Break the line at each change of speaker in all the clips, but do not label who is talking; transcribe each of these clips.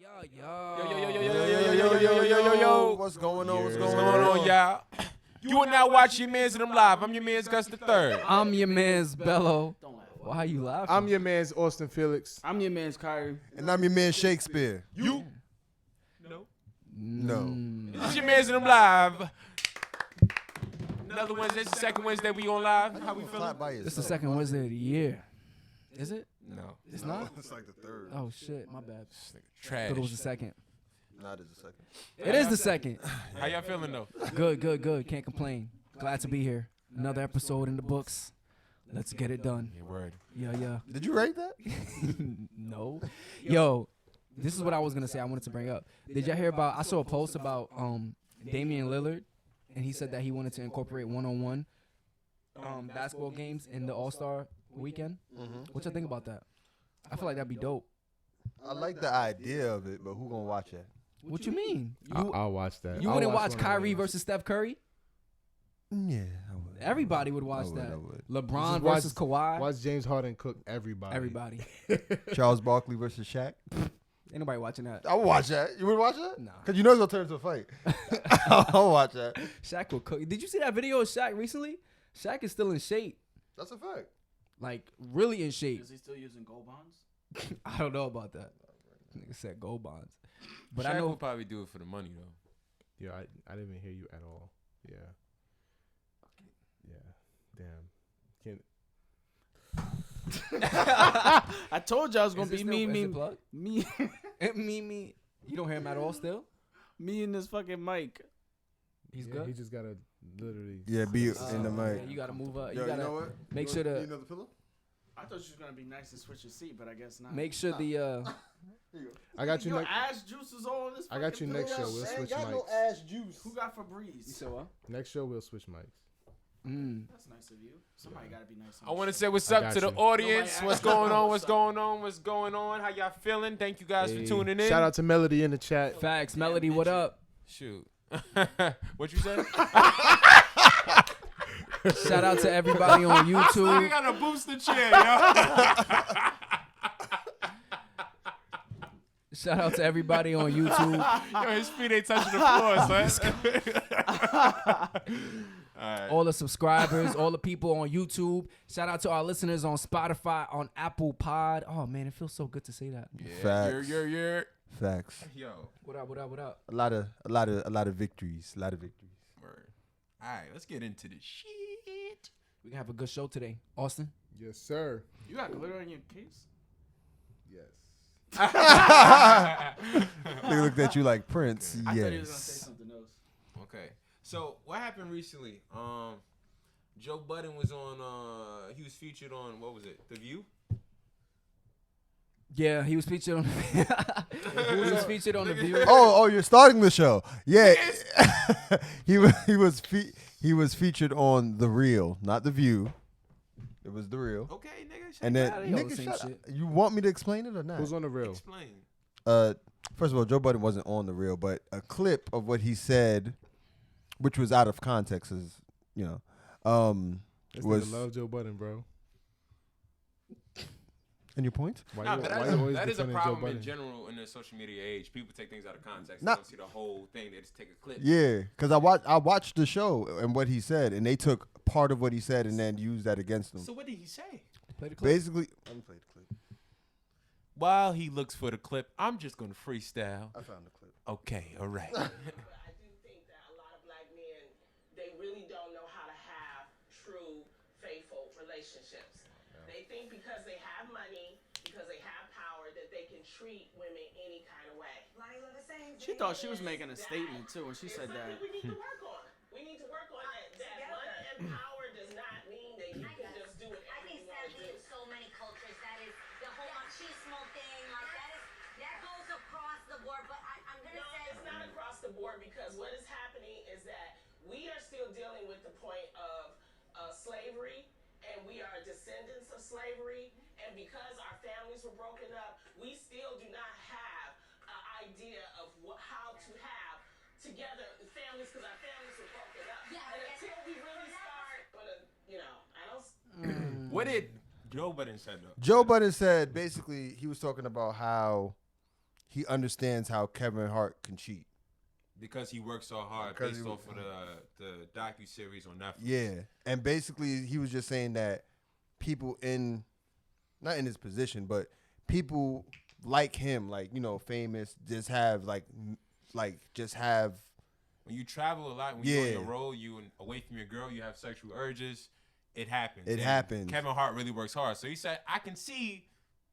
Yo.
What's going on?
What's going on, y'all? You are now watching Yah Mans and Them live. I'm your man's Gus the Third.
I'm your man's Bello. Why are you laughing?
I'm your man's Austin Felix.
I'm your man's Kyrie.
And I'm your man Shakespeare.
You?
No.
This is Yah Mans and Them live. Another Wednesday. It's the second Wednesday we on live. How we feeling?
This is the second Wednesday of the year. Is it?
No.
It's not?
It's like the third.
Oh, shit. My bad.
Trash.
Thought it was the second.
Not as a second.
It is the second.
How y'all feeling though?
Good. Can't complain. Glad to be here. Another episode in the books. Let's get it done.
Yeah, word.
Yeah.
Did you rate that?
No. Yo, this is what I was going to say I wanted to bring up. Did y'all hear about, I saw a post about Damian Lillard, and he said that he wanted to incorporate one-on-one basketball games in the All-Star weekend. What y'all think about that? I feel like that'd be dope.
I like the idea of it, but who gonna watch that?
What you mean?
I'll watch that.
You wouldn't watch Kyrie versus Steph Curry?
Yeah, I would.
Everybody would watch
I
that.
would.
LeBron
Just watch-
versus Kawhi.
Watch James Harden cook everybody.
Everybody.
Charles Barkley versus Shaq.
Ain't nobody watching that.
I would watch that. You would watch that?
Nah.
Cause you know it's gonna turn into a fight. I'll watch that.
Shaq will cook. Did you see that video of Shaq recently? Shaq is still in shape.
That's a fact.
Like, really in shape.
Is he still using gold bonds?
I don't know about that. Nigga said gold bonds. But
Shaq
I know
will probably do it for the money though.
Yeah, I didn't even hear you at all. Yeah. Damn.
I told you I was gonna
Is
be
it
me.
me. You don't hear him at all still?
Me and this fucking mic.
He's
Yeah,
good.
he just gotta literally.
Yeah, be in the mic.
Yeah, you gotta move up.
Yo,
You gotta
know what?
make sure
You
to
know the pillow?
I thought you was gonna be nice and switch your seat, but I guess not.
make sure the
I got you
Your
next.
ass juice is all on this.
I got
fucking
you next
pillow.
show. We'll switch
got
mics.
no ass juice.
Who got Febreze?
so what?
Next show we'll switch mics.
That's nice of you. Somebody gotta be nice.
I want to
to
say what's
I
up
got
to the
you.
audience.
Nobody
What's
asked
going
me
on?
what's
What's going on? How y'all feeling? Thank you guys for
Hey,
tuning in.
Shout out to Melody in the chat.
Facts. Melody, what up?
Shoot. What you said?
Shout out to everybody on
You
YouTube.
got a booster chair, yo.
Shout out to everybody on YouTube.
Yo, his feet ain't touching the floor, son. Alright.
All the subscribers, all the people on YouTube. Shout out to our listeners on Spotify, on Apple Pod. Oh man, it feels so good to say that.
Facts.
Yeah.
Facts.
Yo.
What up?
A lot of victories.
Word. All right, let's get into the shit.
We can have a good show today. Austin?
Yes, sir.
You got glitter in your case?
Yes.
They looked at you like Prince.
I thought he was gonna say
Yes.
something else.
Okay. So what happened recently? Joe Budden was on. He was featured on what was it? The View.
Yeah, he was featured on he was featured on The View.
Oh, you're starting the show. Yeah. he was featured on The Real, not The View. It was The Real.
Okay, nigga.
And then,
outta here.
nigga,
Same
shut
shit.
up. You want me to explain it or not?
Who's on the real?
Explain.
First of all, Joe Budden wasn't on The Real, but a clip of what he said, which was out of context, is
This
was.
nigga love Joe Budden, bro.
And your point?
Why
Nah,
you,
but
why you always
that is a
defending Joe
problem
Budden?
in general in the social media age. People take things out of context.
Nah.
They don't see the whole thing. They just take a clip.
Yeah, because I watched the show and what he said, and they took part of what he said and then used that against him.
So what did he say?
Play the clip.
Basically, let me play the clip.
While he looks for the clip, I'm just gonna freestyle.
I found the clip.
Okay, all right.
But I do think that a lot of black men, they really don't know how to have true, faithful relationships. They think because they have money, because they have power, that they can treat women any kind of way.
She thought she was making a statement too when she
It's
said
something
that.
we need to work on. We need to work on that. That money and power does not mean that you can just do whatever
I think
you want to
sadly
do.
in so many cultures that is the whole machismo thing, like that goes across the board. But I'm gonna
No,
say
it's not across the board because what is happening is that we are still dealing with the point of slavery, and we are descendants of slavery, and because our families were broken up, we still do not have an idea of how to have together families because our families were broken up.
Yeah,
and
and-
until we really start, I don't.
What did Joe Budden said though?
Joe Budden said basically he was talking about how he understands how Kevin Hart can cheat.
Because he worked so hard
Because
based
he-
off of the docu-series on Netflix.
Yeah, and basically he was just saying that people not in his position, but people like him, like, you know, famous, just have just have.
When you travel a lot, when you go on
Yeah.
your road, you away from your girl, you have sexual urges. It happens.
It
And
happens.
Kevin Hart really works hard, so he said, "I can see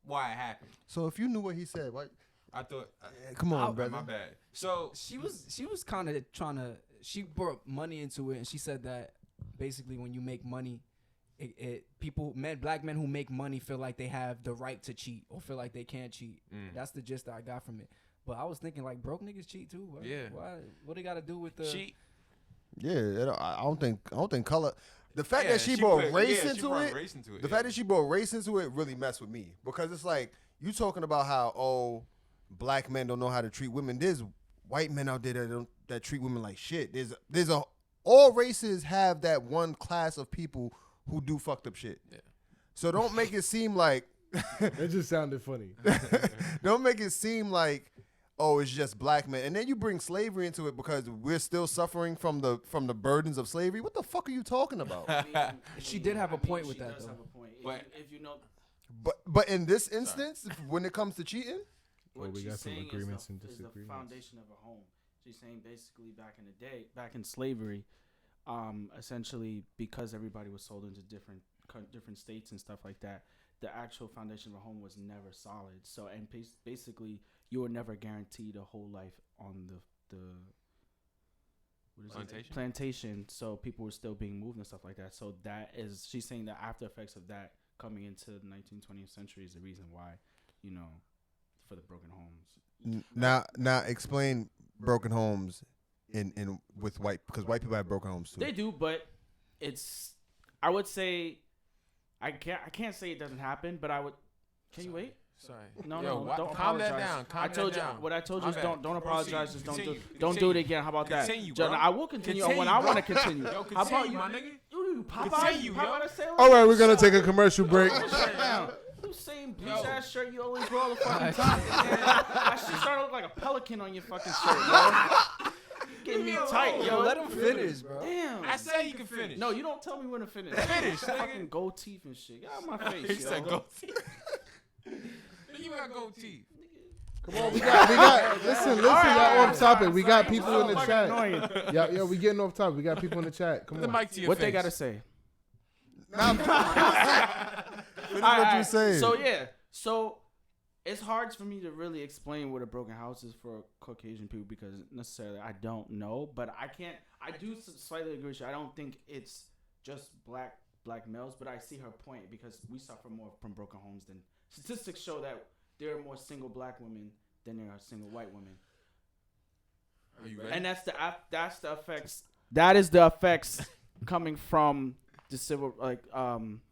why it happened."
So if you knew what he said, what?
I thought,
Come on,
Oh,
brother.
my bad. So
She was kind of trying to. She brought money into it, and she said that basically when you make money, black men who make money feel like they have the right to cheat or feel like they can't cheat. That's the gist that I got from it. But I was thinking like broke niggas cheat too. Why,
Yeah.
Why? What they got to do with the?
she,
Yeah, I don't think color. The fact
yeah,
that she brought
put-
race
yeah, she
into
brought
it.
race into it,
The
yeah.
fact that she brought race into it really messed with me, because it's like you talking about how black men don't know how to treat women. There's white men out there that treat women like shit. All races have that one class of people who do fucked up shit.
Yeah.
So don't make it seem like
It just sounded funny.
don't make it seem like, oh, it's just black men. And then you bring slavery into it because we're still suffering from the burdens of slavery. What the fuck are you talking about?
She did have a point with
she
that,
does
though.
have a point.
But-
If you know
But in this instance, when it comes to cheating,
Well,
what
we
she's
got some
saying
agreements and
is the
disagreements.
foundation of a home. She's saying basically back in the day, back in slavery, essentially because everybody was sold into different states and stuff like that, the actual foundation of a home was never solid. So and basically you were never guaranteed a whole life on the what is
Plantation?
it? Plantation. So people were still being moved and stuff like that. So she's saying the after effects of that coming into the 19th, 20th century is the reason why, you know, for the broken homes.
now explain broken homes in with white, because white people have broken homes too.
They do, but I would say I can't say it doesn't happen, but I would. Can you wait?
Sorry.
No,
Yo,
no, don't
calm that
apologize.
down. Calm
I told
that
you
down.
what I told you
My
is
bad.
don't apologize. Just
Continue.
don't do it again. How about that?
Continue,
John,
bro.
I will continue, when
Continue,
I
bro.
want to continue.
Yo,
How about
continue,
you,
my nigga.
You Popeye?
Continue,
How
yo.
about I say
All right, we're gonna take a commercial break.
Shut down. You same bleach
Yo.
ass shirt you always wear all the fucking time. That shit starting to look like a pelican on your fucking shirt, yo. Getting me tight, yo.
Let him finish, bro.
Damn.
I said you can finish.
No, you don't tell me when to finish.
Finish, nigga.
Fucking gold teeth and shit. Get out of my face,
He
yo.
said gold teeth. You got gold teeth.
Come on, we got. Listen, y'all off topic. We got
sorry.
people in the
Fucking
chat.
annoying.
Yeah, we getting off topic. We got people in the chat. Come
Put the
on.
mic to your
What
face.
they gotta say?
Finish what
Alright,
you saying.
So it's hard for me to really explain what a broken house is for Caucasian people because necessarily I don't know, but I do slightly agree with you. I don't think it's just black males, but I see her point because we suffer more from broken homes than statistics show that there are more single black women than there are single white women.
Are you ready?
And that's the effects. That is the effects coming from the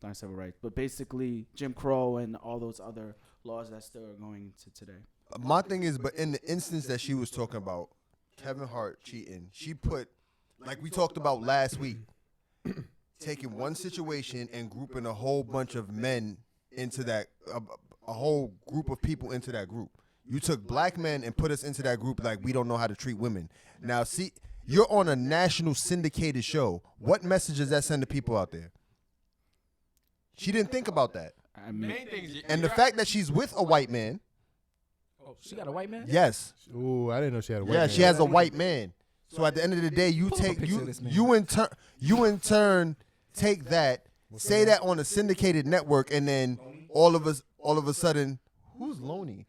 not civil rights, but basically Jim Crow and all those other laws that still are going to today.
My thing is, but in the instance that she was talking about, Kevin Hart cheating, she put, like we talked about last week, taking one situation and grouping a whole bunch of men into that, a whole group of people into that group. You took black men and put us into that group like we don't know how to treat women. Now, see, you're on a national syndicated show. What message does that send to people out there? She didn't think about that.
I mean,
Main thing is
And the fact that she's with a white man,
Oh, she got a white man?
yes.
Ooh, I didn't know she had a white
Yeah,
man.
she has a white man. So at the end of the day, you
Pull up a
take
picture of this man.
you in turn take that, say that on a syndicated network, and then all of a sudden, who's Lonnie?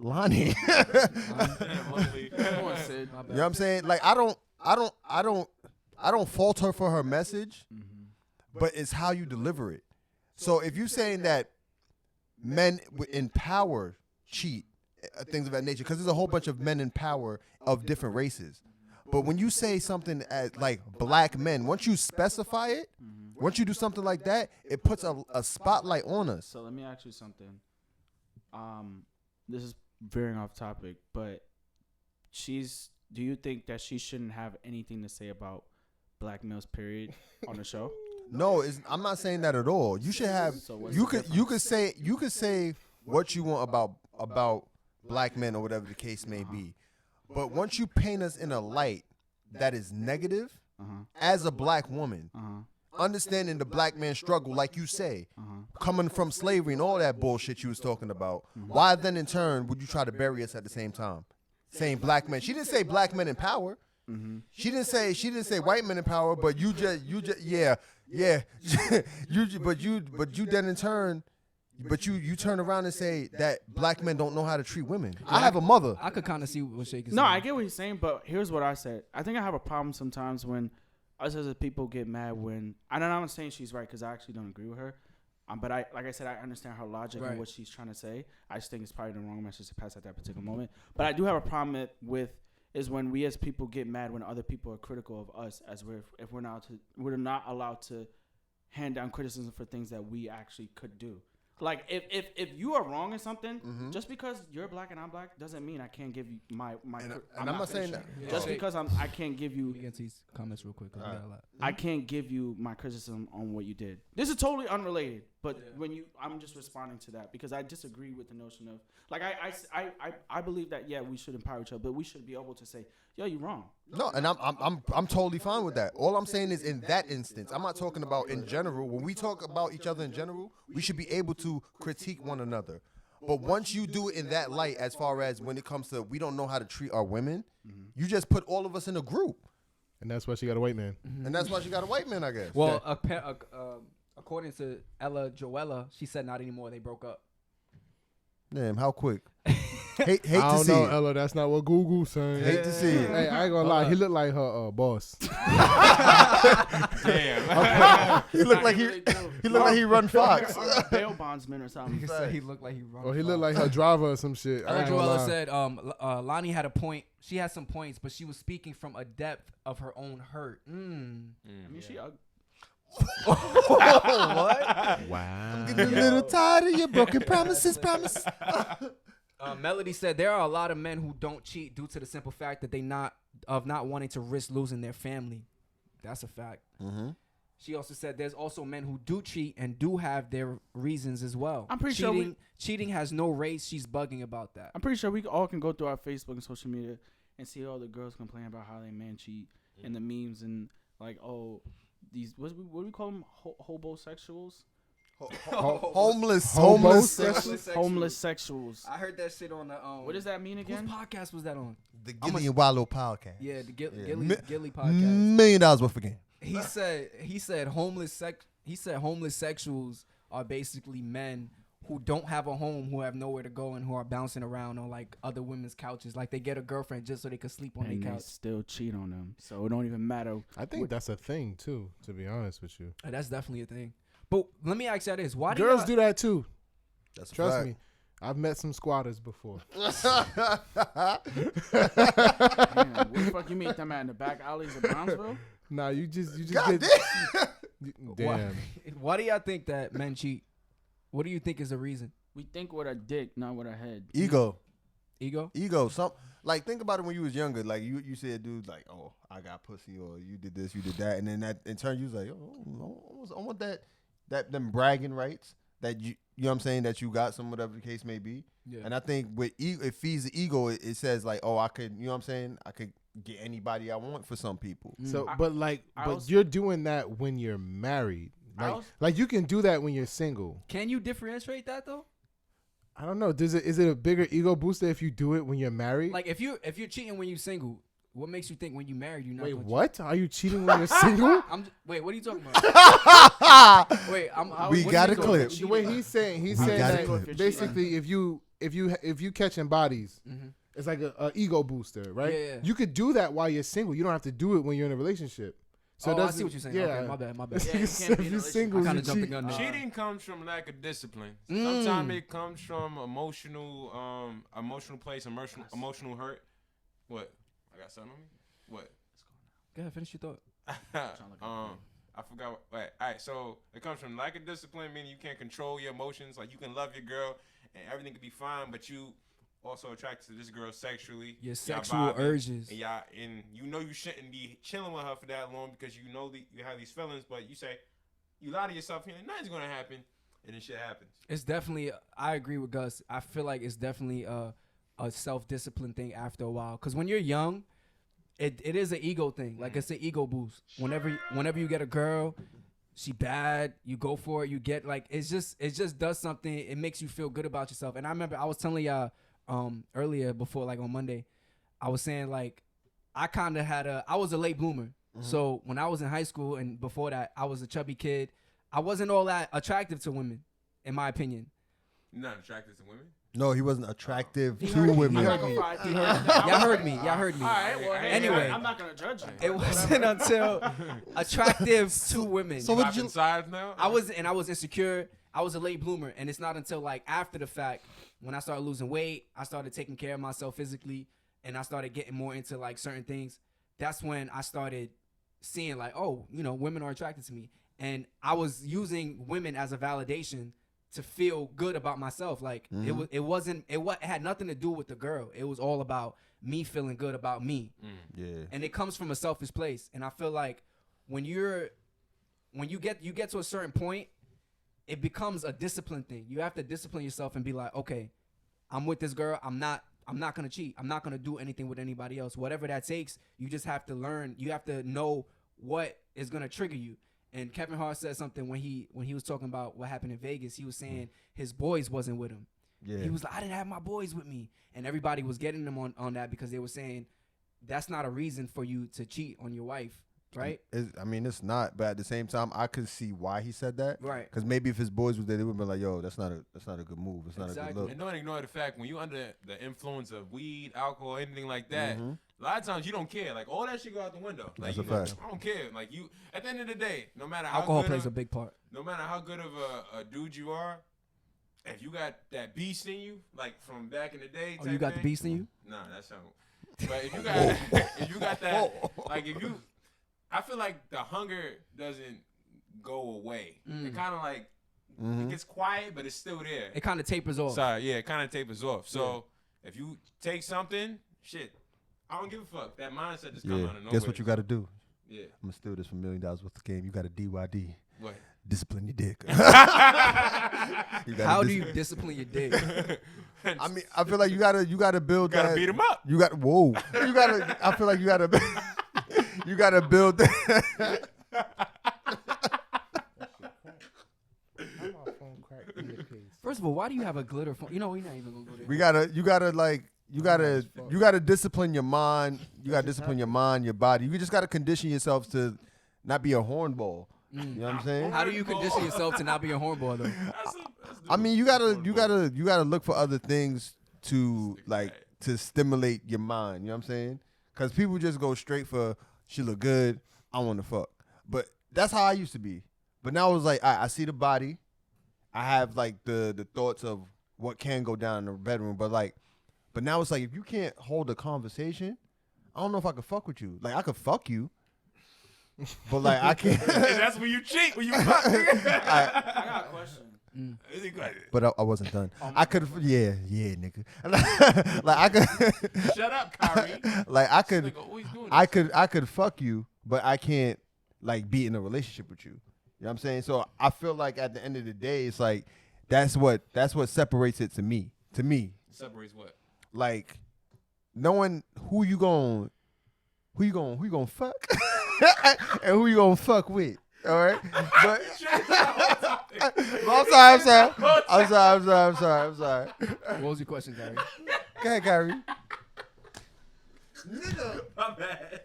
Lonnie.
come on, Sid.
My
You know
bad.
what I'm saying? Like I don't fault her for her message, but it's how you deliver it. So if you're saying that men in power cheat, things of that nature, because there's a whole bunch of men in power of different races. But when you say something as like black men, once you specify it, once you do something like that, it puts a spotlight on us.
So let me ask you something. This is veering off topic, but do you think that she shouldn't have anything to say about black males, period, on the show?
No, I'm not saying that at all. You should have.
So what's
You
the
could say what you want about black men or whatever the case may be. But once you paint us in a light that is negative, as a black woman, understanding the black man's struggle, like you say, coming from slavery and all that bullshit you was talking about, why then in turn would you try to bury us at the same time? Saying black men. She didn't say black men in power. She didn't say white men in power, but you just yeah. but you then in turn, you turn around and say that black men don't know how to treat women. I have a mother.
I could kind of see what Shake is saying.
No, I get what he's saying, but here's what I said. I think I have a problem sometimes when us as a people get mad when, and I'm not saying she's right because I actually don't agree with her. But like I said, I understand her logic and what she's trying to say. I just think it's probably the wrong message to pass at that particular moment. But I do have a problem with is when we as people get mad when other people are critical of us as if we're not allowed to hand down criticism for things that we actually could do. Like if you are wrong in something, just because you're black and I'm black doesn't mean I can't give you my. And I'm not saying that. Just because I can't give you.
We get these comments real quick.
I can't give you my criticism on what you did. This is totally unrelated, but I'm just responding to that because I disagree with the notion of like I believe that we should empower each other, but we should be able to say, yo, you're wrong.
No, and I'm totally fine with that. All I'm saying is in that instance, I'm not talking about in general. When we talk about each other in general, we should be able to critique one another. But once you do it in that light, as far as when it comes to we don't know how to treat our women, you just put all of us in a group.
And that's why she got a white man.
And that's why she got a white man, I guess.
Well, according to Ella Joella, she said not anymore. They broke up.
Damn, how quick? hate
I don't
to see
know,
it.
Ella. That's not what Google's saying.
Hate to see it.
Hey, I ain't gonna lie. He looked like her boss.
Damn.
He looked like he run Fox.
Bail bondsman or something.
He said he looked like he run.
Or he looked like her driver or some shit.
Ella Joella said Lonnie had a point. She had some points, but she was speaking from a depth of her own hurt.
I mean, she ugly.
What?
Wow.
I'm getting a little tired of your broken promises.
Melody said there are a lot of men who don't cheat due to the simple fact that not wanting to risk losing their family. That's a fact. She also said there's also men who do cheat and do have their reasons as well.
I'm pretty sure
cheating has no race. She's bugging about that.
I'm pretty sure we all can go through our Facebook and social media and see all the girls complain about how they man cheat and the memes and like, oh, these what do we call them? Hobosexuals?
Homeless
sexuals.
I heard that shit on the
what does that mean again?
Whose podcast was that on?
The Gilly and Wallow podcast.
Yeah, the Gilly podcast.
$1 million worth of game.
He said homeless sexuals are basically men who don't have a home, who have nowhere to go, and who are bouncing around on like other women's couches. Like they get a girlfriend just so they could sleep on their couch.
They still cheat on them, so it don't even matter.
I think that's a thing too. To be honest with you,
That's definitely a thing. But let me ask you this: why do
girls do that too?
That's
Trust me. I've met some squatters before.
Damn, where the fuck you meet them at in the back alleys of Brownsville?
Nah, you just
God
get. Damn.
Why do y'all think that men cheat? What do you think is the reason?
We think with our dick, not with our head.
Ego. Like think about it when you was younger. Like you said, dude, like, oh, I got pussy, or you did this, you did that, and then that in turn you was like, oh, I want that them bragging rights that you know what I'm saying, that you got some, whatever the case may be. Yeah. And I think with it feeds the ego. It says like, oh, I could, you know what I'm saying, I could get anybody I want for some people.
So, but you're doing that when you're married. Like you can do that when you're single.
Can you differentiate that though?
I don't know. Is it a bigger ego booster if you do it when you're married?
Like if you're cheating when you're single, what makes you think when you married you're not?
Wait, what? Are you cheating when you're single?
Wait, what are you talking about?
We got a clip.
The way he's saying that basically if you catching bodies, it's like a ego booster, right?
Yeah.
You could do that while you're single. You don't have to do it when you're in a relationship. So
I see what you're saying. Yeah. Okay, my bad.
Yeah,
if you're single,
I kind
you
of jumped the
cheat.
gun there.
Cheating comes from lack of discipline. Sometimes it comes from emotional place, emotional hurt. What? I got something on me? What?
Go ahead, finish your thought.
I forgot. All right, so it comes from lack of discipline, meaning you can't control your emotions. Like you can love your girl and everything can be fine, but you also attracted to this girl sexually.
Your sexual urges.
And you know you shouldn't be chilling with her for that long because you know you have these feelings, but you say, you lie to yourself, you're like, nothing's going to happen, and then shit happens.
It's definitely, I agree with Gus. I feel like it's definitely a a self-discipline thing after a while. Because when you're young, it is an ego thing. Like, it's an ego boost. Whenever you get a girl, she bad, you go for it. You get like it just does something. It makes you feel good about yourself. And I remember I was telling y'all earlier before, like on Monday, I was saying like I was a late bloomer. So when I was in high school and before that, I was a chubby kid. I wasn't all that attractive to women, in my opinion.
You're not attracted to women?
No, he wasn't attractive to
heard
women.
me. Y'all heard me. Y'all heard me.
All right, well, hey,
Anyway.
I'm not gonna judge you.
It wasn't until attractive to women.
So what you size now?
I was insecure. I was a late bloomer, and it's not until like after the fact when I started losing weight, I started taking care of myself physically, and I started getting more into like certain things. That's when I started seeing like, oh, you know, women are attracted to me, and I was using women as a validation to feel good about myself. Like it had nothing to do with the girl. It was all about me feeling good about me.
Yeah.
And it comes from a selfish place. And I feel like when you get to a certain point, it becomes a discipline thing. You have to discipline yourself and be like, okay, I'm with this girl. I'm not gonna cheat. I'm not gonna do anything with anybody else. Whatever that takes, you just have to learn. You have to know what is gonna trigger you. And Kevin Hart said something when he was talking about what happened in Vegas. He was saying his boys wasn't with him.
Yeah.
He was like, I didn't have my boys with me. And everybody was getting him on that because they were saying that's not a reason for you to cheat on your wife, right?
It's not. But at the same time, I could see why he said that.
Right.
Because maybe if his boys was there, they would be like, yo, that's not a good move. It's not a good look.
And don't ignore the fact when you under the influence of weed, alcohol, anything like that, a lot of times you don't care. Like all that shit go out the window. Like,
That's a fact.
I don't care. Like you, at the end of the day, no matter how
Alcohol
good
plays a big part.
no matter how good of a dude you are, if you got that beast in you, like from back in the day.
Oh, you got the beast in you?
Nah, that's something. But if you got that, like I feel like the hunger doesn't go away. It kind of like it gets quiet, but it's still there.
It kind of tapers off.
Sorry, yeah, it kind of tapers off. So if you take something, shit, I don't give a fuck. That mindset just comes out of nowhere.
Guess what you got to do?
Yeah.
I'm going to steal this from $1 Million Worth of Game. You got to DYD.
What?
Discipline your dick.
How do you discipline your dick?
I mean, I feel like you gotta build that.
Gotta beat him up.
You got whoa. You gotta. I feel like you gotta. You gotta build that.
First of all, why do you have a glitter phone? You know, we're not even gonna go there.
You gotta discipline your mind. You gotta discipline your mind, your body. You just gotta condition yourself to not be a hornball. You know what I'm saying?
How do you condition yourself to not be a hornball though?
I mean, you gotta look for other things to to stimulate your mind. You know what I'm saying? Because people just go straight for she look good, I want to fuck. But that's how I used to be. But now it's like I see the body, I have like the thoughts of what can go down in the bedroom. But now it's like if you can't hold a conversation, I don't know if I could fuck with you. Like I could fuck you. But like I can't.
And that's when you cheat. When you fuck.
I got a question.
But I wasn't done. I could, yeah, nigga. Like I could.
Shut up, Kyrie.
Like I could,
This nigga always doing
I could fuck you, but I can't like be in a relationship with you. You know what I'm saying? So I feel like at the end of the day, it's like that's what separates it to me. To me,
Separates what?
like knowing who you gonna fuck and who you gonna fuck with. All right, but I'm sorry.
What was your question, Gary?
Go ahead, Kyrie.
My bad.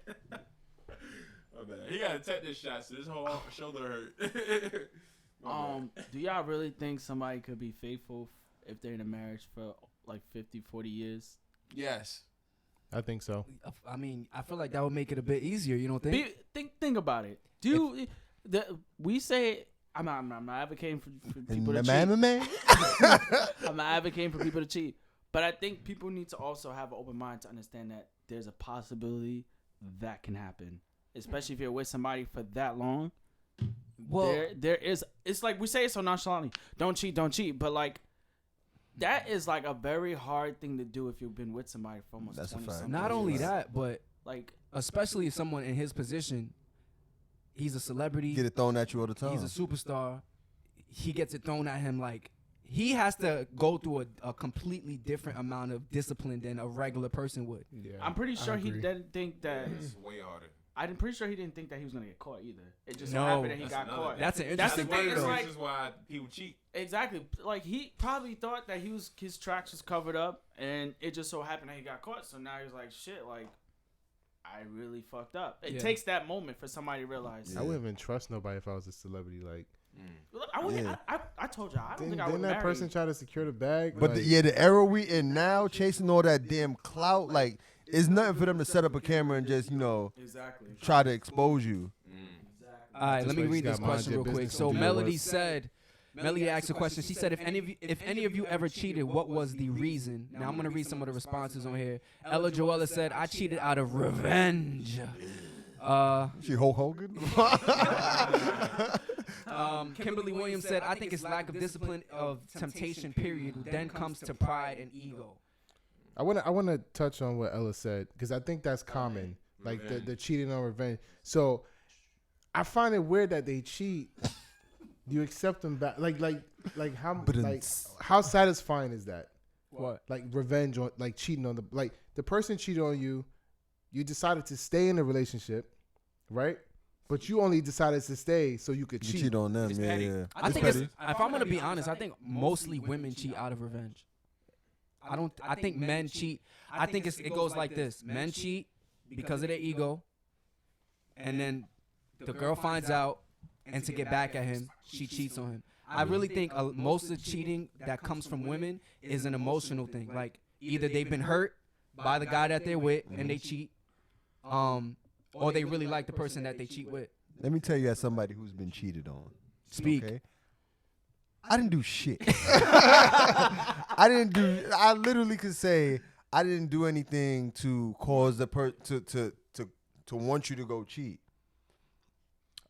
He got a tetanus shot, so this whole shoulder hurt.
Do y'all really think somebody could be faithful if they're in a marriage for like 50, 40 years?
Yes.
I think so.
I mean, I feel like that would make it a bit easier. You don't think?
Think about it. We say I'm not advocating for people to cheat. I'm not advocating for people to cheat, but I think people need to also have an open mind to understand that there's a possibility that can happen, especially if you're with somebody for that long. Well, there is. It's like we say it so nonchalantly. Don't cheat. But like, that is like a very hard thing to do if you've been with somebody for almost 20 something.
Not only that, but
like,
especially if someone in his position, he's a celebrity.
Get it thrown at you all the time.
He's a superstar. He gets it thrown at him like he has to go through a completely different amount of discipline than a regular person would.
Yeah,
I'm pretty sure he
agree.
didn't think that.
It's way harder.
I'm pretty sure he didn't think that he was gonna get caught either. It just so
No.
happened that he
That's
got
another
caught.
thing.
That's an
That's the
interesting
thing.
thing.
It's
though.
like
This is why people cheat.
exactly like he probably thought that his tracks was covered up, and it just so happened that he got caught. So now he's like, shit, like I really fucked up. It
Yeah.
takes that moment for somebody to realize.
I wouldn't even trust nobody if I was a celebrity. Like,
Look, I wouldn't.
Yeah.
I told you, I don't think I
didn't
would
that
marry.
person try to secure the bag?
But
Like,
the era we in now, chasing all that damn clout, like it's nothing for them to set up a camera and just
Exactly.
try to expose you.
All right,
That's
let me
why you
read
just
this
gotta mind
question
your
real quick.
business
So
and do your
Melody
work.
said, Melody asked a question. She said, if any of you ever cheated, what was the reason? Now I'm gonna read some of the responses on here. Ella Joella said, I cheated out of revenge.
She Hulk Hogan.
Kimberly Williams said, I think it's lack of discipline of temptation, period. Then comes to pride and ego.
I wanna touch on what Ella said because I think that's common, like the cheating on revenge. So I find it weird that they cheat. You accept them back, like how satisfying is that?
What?
Like revenge on, like cheating on the person cheated on you. You decided to stay in the relationship, right? But you only decided to stay so you could
You
cheat.
cheat on them,
It's
yeah,
petty.
yeah.
I think if I'm gonna be honest, I think mostly women cheat out of revenge. I think men cheat. I think it goes like this: men cheat because of their ego, and then the girl finds out, and to get back at him, she cheats on him. I really think most of the cheating that comes from women is an emotional thing. Like either they've been hurt by the guy that they're with and they cheat, or they really like the person that they cheat with.
Let me tell you, as somebody who's been cheated on.
Speak.
Okay? I didn't do shit. I literally could say I didn't do anything to cause the to want you to go cheat.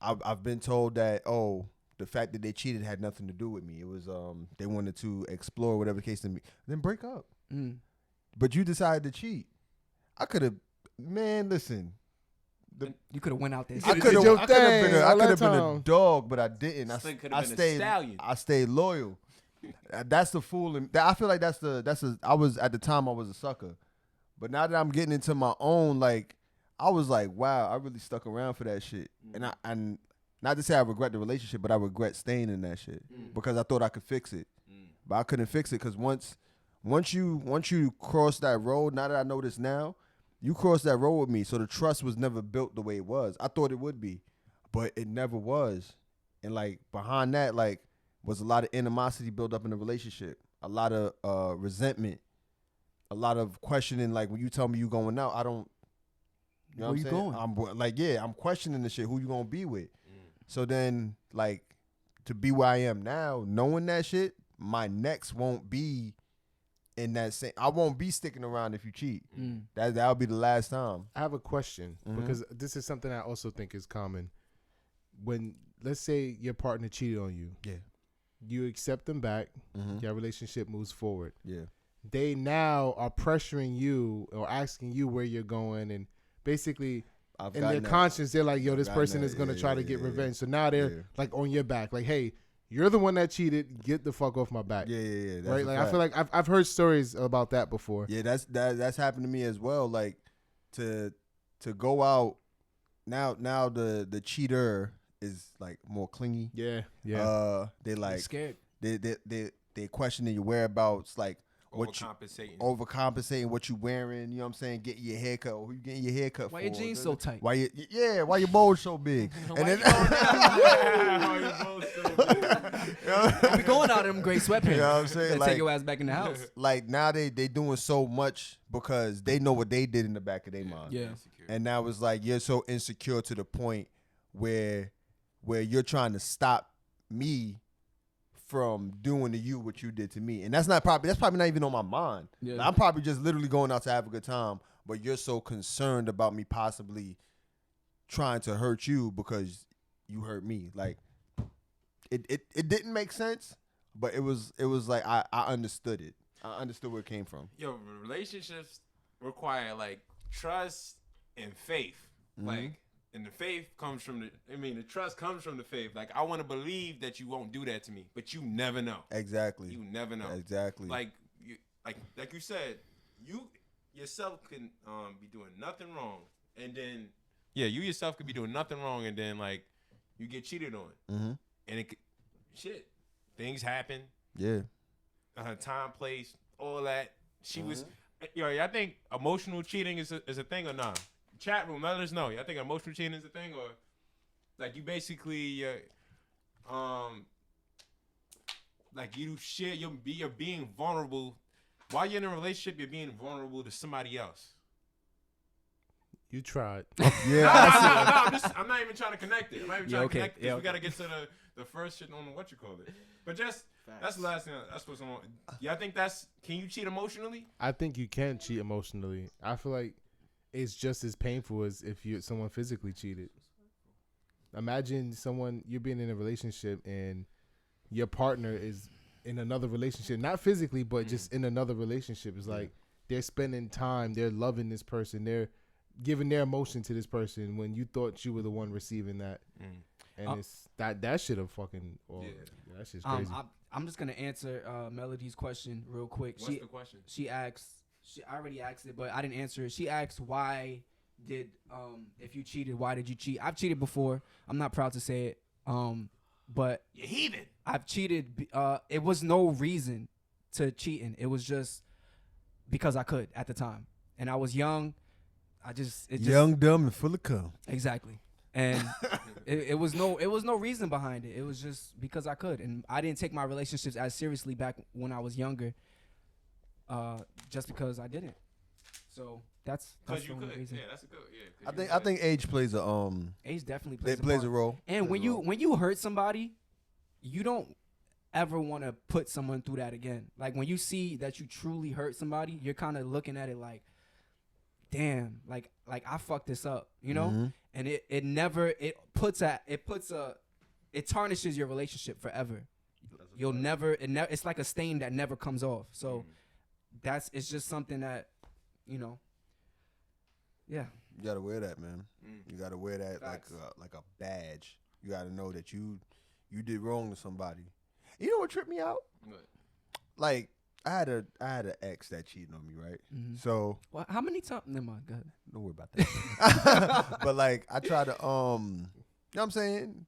I've been told that, the fact that they cheated had nothing to do with me. It was they wanted to explore whatever the case to be. Then break up. But you decided to cheat. I could have, man. Listen,
You could have went out there.
I
and
could
your
have
thing
been
all that
a
time.
dog, but I didn't.
This thing could've
I
been a
stayed.
stallion.
I stayed loyal. That's the fool. I feel like I was at the time I was a sucker, but now that I'm getting into my own, like I was like, wow, I really stuck around for that shit, and not to say I regret the relationship, but I regret staying in that shit because I thought I could fix it, but I couldn't fix it because once you cross that road, now that I know this now, you crossed that road with me, so the trust was never built the way it was. I thought it would be, but it never was, and like behind that, like was a lot of animosity built up in the relationship, a lot of resentment, a lot of questioning. Like when you tell me you going out, I don't. You know
Where
what
you
I'm saying?
going?
I'm like, yeah, I'm questioning the shit. Who you gonna be with? So then, like, to be where I am now, knowing that shit, my next won't be in that same. I won't be sticking around if you cheat. That'll be the last time.
I have a question because this is something I also think is common. When let's say your partner cheated on you,
Yeah.
you accept them back, your relationship moves forward.
Yeah.
They now are pressuring you or asking you where you're going, and basically
I've
in
gotten
their
that.
conscience they're like, yo, this
gotten
person
that.
is going to
Yeah,
try
yeah,
to get
yeah,
revenge. So now they're
yeah.
like on your back, like, hey, you're the one that cheated, get the fuck off my back.
Yeah. That's
Right?
a
Like
fact.
I feel like I've heard stories about that before.
Yeah, that's happened to me as well. Like to go out now the cheater is like more clingy.
Yeah.
They like
scared.
they questioning your whereabouts, like what you
Overcompensating.
overcompensating what you wearing, you know what I'm saying, getting your haircut, or who you getting your haircut
Why
for?
your jeans so tight?
Why your bowl so big? And then
We going out in them gray sweatpants.
You know what I'm saying?
Gotta
Like-
take your ass back in the house.
like now they doing so much because they know what they did in the back of their mind.
Yeah.
And now it's like you're so insecure to the point where you're trying to stop me from doing to you what you did to me. And that's probably not even on my mind.
Yeah.
Like, I'm probably just literally going out to have a good time, but you're so concerned about me possibly trying to hurt you because you hurt me. Like it didn't make sense, but it was like I understood it. I understood where it came from.
Relationships require like trust and faith. Like And the faith comes from the trust comes from the faith. Like, I want to believe that you won't do that to me, but you never know.
Exactly.
You never know.
Exactly.
Like you said, you yourself can be doing nothing wrong, and then you yourself could be doing nothing wrong, and then like you get cheated on, and things happen.
Yeah.
Time, place, all that. She was. I think emotional cheating is a thing or not. Chat room, let us know. I think emotional cheating is a thing, or like you basically, like you share, you're being vulnerable while you're in a relationship. You're being vulnerable to somebody else.
You tried.
Yeah.
I'm not even trying to connect it. I'm not even trying to connect it. We gotta get to the first shit on what you call it. But just that's the last thing. That's what's on. Yeah, I think can you cheat emotionally?
I think you can cheat emotionally. I feel like it's just as painful as if someone physically cheated. Imagine you're being in a relationship and your partner is in another relationship, not physically, but just in another relationship. It's like they're spending time, they're loving this person, they're giving their emotion to this person when you thought you were the one receiving that. And it's that shit of fucking. That shit's crazy.
I'm just gonna answer Melody's question real quick.
What's the question?
She asked. I already asked it, but I didn't answer it. She asked, "Why did if you cheated, why did you cheat?" I've cheated before. I'm not proud to say it. But
you're heathen.
I've cheated. It was no reason to cheating. It was just because I could at the time, and I was young.
Young, dumb, and full of cum.
Exactly. And it was no reason behind it. It was just because I could, and I didn't take my relationships as seriously back when I was younger. Just because I didn't. So that's the only reason.
Yeah, that's a good.
I think age plays a
age definitely
plays a role.
And when you hurt somebody, you don't ever want to put someone through that again. Like when you see that you truly hurt somebody, you're kind of looking at it like, damn, like I fucked this up, you know? And it tarnishes your relationship forever. You'll never, it's like a stain that never comes off. So it's just something that, you know, yeah.
You gotta wear that, man. You gotta wear that
Facts.
like a badge. You gotta know that you did wrong to somebody. You know what tripped me out?
What?
Like I had an ex that cheated on me, right? So
Well, how many times? Never mind. Go ahead.
don't worry about that. But like I try to you know what I'm saying?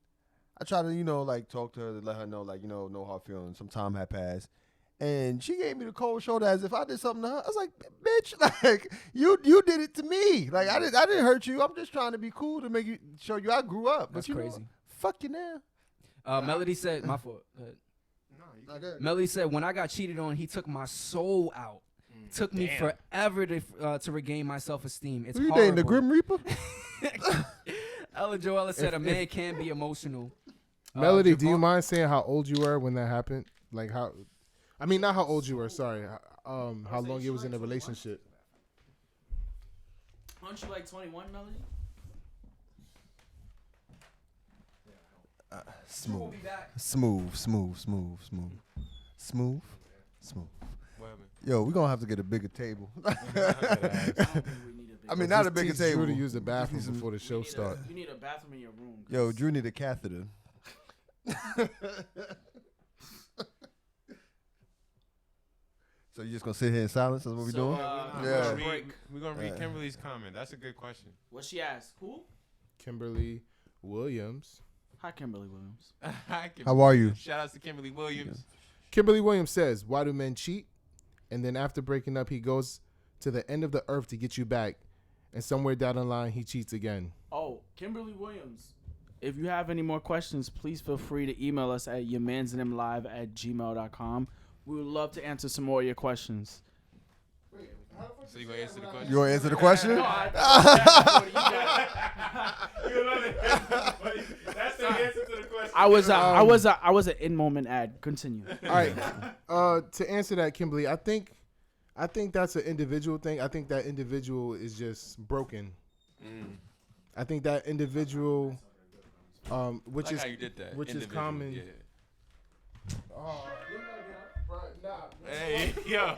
I try to, like talk to her to let her know, like, know how I'm feeling. Some time had passed. And she gave me the cold shoulder as if I did something to her. I was like, bitch, like you did it to me. Like I didn't hurt you. I'm just trying to be cool to show you I grew up.
That's
but
crazy.
Fuck you now.
Melody said, my fault. Go ahead.
Not good.
Melody said, when I got cheated on, he took my soul out. Took me forever to regain my self-esteem. It's
Who you
horrible.
dating, the Grim Reaper?
Ella Joella said a man can be emotional.
Melody, do you mind saying how old you were when that happened? Like how, I mean, not how old you were. Sorry, how long you was in a relationship?
Aren't you like 21, Melody?
Smooth.
What happened?
Yo, we're gonna have to get a bigger table. I mean, not a bigger
Teach
table.
Drew to use the bathroom before the show starts.
You need a bathroom in your room.
Yo, Drew need a catheter. So you just gonna sit here in silence? That's what we doing?
We're gonna read Kimberly's comment. That's a good question.
What she asked? Who?
Kimberly Williams.
Hi, Kimberly Williams.
Hi, Kimberly.
How are you?
Shout out to Kimberly Williams.
Kimberly Williams says, "Why do men cheat?" And then after breaking up, he goes to the end of the earth to get you back, and somewhere down the line, he cheats again.
Oh, Kimberly Williams. If you have any more questions, please feel free to email us at yahmansandthemlive@gmail.com. We would love to answer some more of your questions.
So you gonna answer the question?
You want to answer the question?
No,
That's the answer to the question.
I was an in moment ad. Continue.
All right. To answer that, Kimberly, I think that's an individual thing. I think that individual is just broken. I think that individual, which
like
is
how you did that.
which is
Individual,
common.
Yeah.
Oh,
Hey, yo.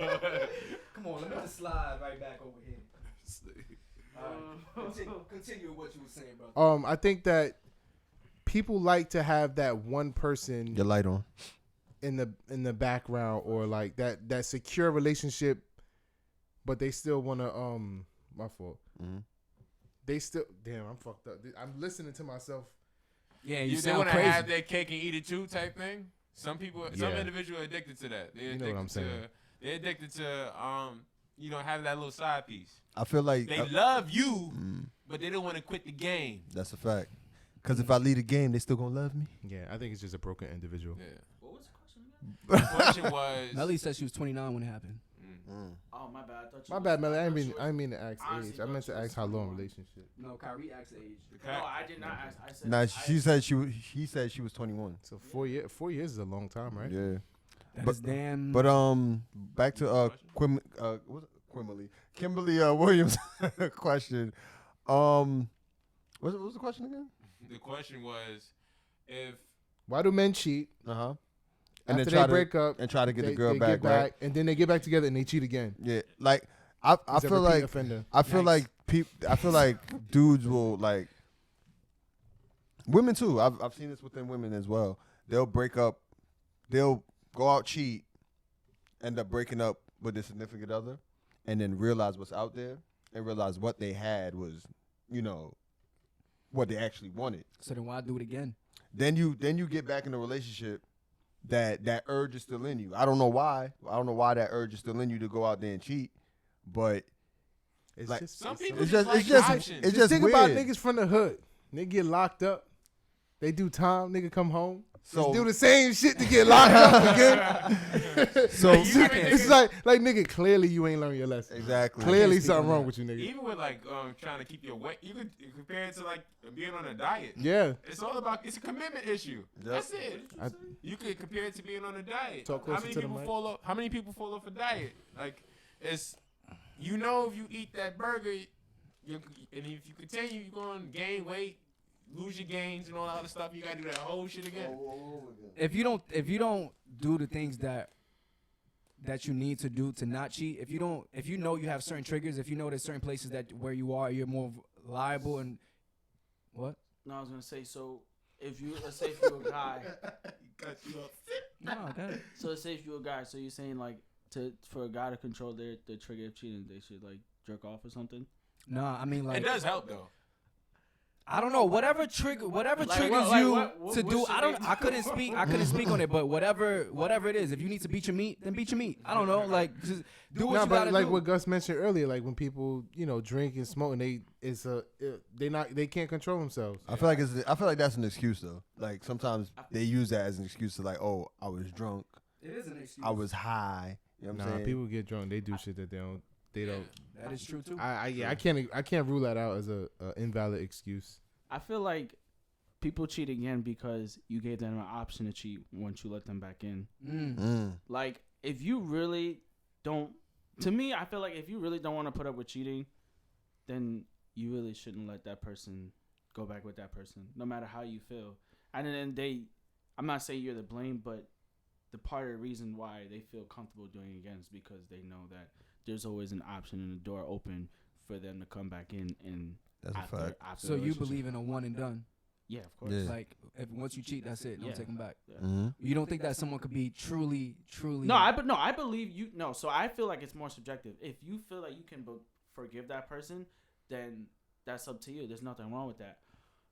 Come on, let me just slide right back over here. Continue what you were saying, bro.
I think that people like to have that one person
Your light on.
in the background, or like that secure relationship, but they still want to my fault.
Mm-hmm.
They still I'm fucked up. I'm listening to myself.
Yeah,
You
you
they
sound
want to
crazy.
have their cake and eat it too type thing. Some individuals are addicted to that. They're
You know what I'm
addicted
saying.
They're addicted to have that little side piece.
I feel like
They love you, but they don't want to quit the game.
that's a fact. Because if I leave the game, they still gonna love me.
Yeah, I think it's just a broken individual.
Yeah.
What was the question again?
The question was.
Melly said she was 29 when it happened.
Oh, my bad. I thought you
My
was-
bad, Melly. I
thought
didn't
you
mean, I didn't mean to ask
honestly
age. I meant
thought
to
you
ask how
was
long
21.
relationship.
No, Kyrie asked age.
No, I did not ask. I said.
Nah,
I-
she said he said she was 21.
So 4 years is a long time, right?
Yeah.
That
But-
is damn.
But back to Kimberly Williams question. What was the question again?
The question was, if
Why do men cheat
And
after
then try
they break up
and try to get the girl
they
back,
get
right?
and then they get back together and they cheat again?
Yeah, like I
He's a
feel
repeat
like
offender.
I feel
Yikes.
like I feel like dudes will like women too. I've seen this within women as well. They'll break up, they'll go out cheat, end up breaking up with their significant other, and then realize what's out there and realize what they had was, what they actually wanted.
So then why do it again?
Then you get back in a relationship that urge is still in you. I don't know why. I don't know why that urge is still in you to go out there and cheat, but
It's
like,
just
some
it's
people
it's
just
just
like
it's just
options.
it's just
think
weird.
about niggas from the hood. They get locked up. They do time. Nigga come home.
So-
Just do the same shit to get locked up again.
So
It's like nigga, clearly you ain't learned your lesson.
exactly.
Clearly
speak
something
on
wrong
that.
with you, nigga.
Even with like trying to keep your weight, you could compare it to like being on a diet.
Yeah.
It's all about it's a commitment issue. That's it.
I-
You could compare it to being on a diet.
Talk
How
closer
many
to the
people
mic.
fall off? How many people fall off a diet? Like it's if you eat that burger, and if you continue, you're gonna gain weight, lose your gains, and all that other stuff. You gotta do that whole shit again.
If you don't do the things that you need to do to not cheat, if you know you have certain triggers, if you know there's certain places that where you are, you're more liable and what?
No, I was gonna say. So if you let's say if you're a guy,
No, okay.
so let's say if you're a guy, so you're saying like for a guy to control their trigger of cheating, they should like jerk off or something.
No, I mean like
It does help though.
I don't know. Whatever triggers you to do. I couldn't speak on it, but whatever it is, if you need to beat your meat, then beat your meat. I don't know. Like just do what
No,
you
but
gotta
like
do.
what Gus mentioned earlier, like when people drink and smoke and they can't control themselves.
I feel like that's an excuse though. Like sometimes they use that as an excuse to like, oh, I was drunk,
It is an excuse.
I was high. You know what I'm
Nah,
saying?
people get drunk, they do shit that they don't.
That is true too.
I can't rule that out as a invalid excuse.
I feel like people cheat again because you gave them an option to cheat once you let them back in. Like if you really don't, to me, I feel like if you really don't want to put up with cheating, then you really shouldn't let that person go back with that person, no matter how you feel. And then I'm not saying you're the blame, but the part of the reason why they feel comfortable doing it again is because they know that there's always an option and a door open for them to come back in and
That's a fact.
after
So
the
you
relationship.
believe in a one and done?
Yeah, of course.
Yeah.
Like if once you cheat, that's it. Don't
Yeah.
take them back.
Mm-hmm.
You don't think that someone could be truly?
No, I believe you. No, so I feel like it's more subjective. If you feel like you can forgive that person, then that's up to you. There's nothing wrong with that.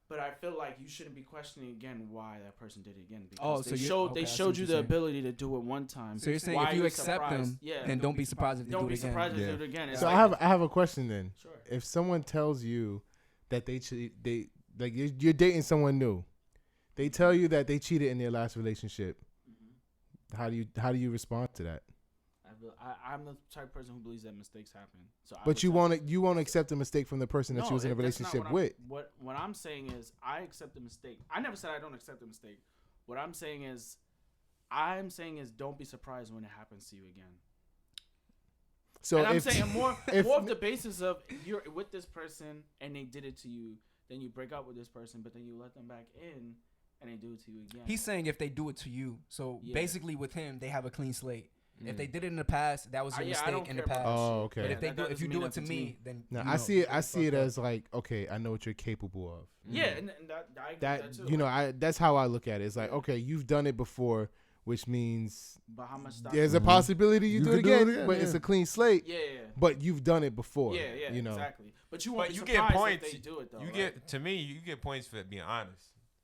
But I feel like you shouldn't be questioning again why that person did it again. Because
so
they
you-
showed
okay,
they
I see
showed
what
you
you're
the
saying.
ability to do it one time.
So you're saying
Why
if you
are
accept
surprised?
them,
Yeah,
then don't be surprised if they
don't
do
be
it again.
surprised if
Yeah.
they do it again. It's
So
like,
I have a question then.
sure.
If someone tells you that they like you're dating someone new, they tell you that they cheated in their last relationship. How do you respond to that?
I'm the type of person who believes that mistakes happen. So I
But
would
you
say-
won't accept a mistake from the person that you was in a
that's not
relationship
what
with.
What I'm saying is I accept the mistake. I never said I don't accept the mistake. What I'm saying is don't be surprised when it happens to you again.
So
And I'm
if,
saying more
if-
of the basis of you're with this person and they did it to you, then you break up with this person, but then you let them back in and they do it to you again.
He's saying if they do it to you. So
Yeah.
basically, with him, they have a clean slate. If they did it in the past, that was a
I
mistake
don't
in the
care about
past.
Oh, okay.
But if
That
if you
doesn't
do
mean
it to
nothing to
me,
me.
then
No,
you
I
know,
see it.
get
I
the
see it
fuck up.
as like, okay, I know what you're capable of.
Yeah, and I get that too.
You know, that's how I look at it. It's like, okay, you've done it before, which means
But how much stock?
there's a possibility you do it
could do it
again,
again,
but it's
yeah.
a clean slate.
Yeah.
But you've done it before.
Yeah,
you know.
exactly. But you won't
But
be
you get
surprised
points.
if they do it though.
You
right?
get to me. You get points for being honest.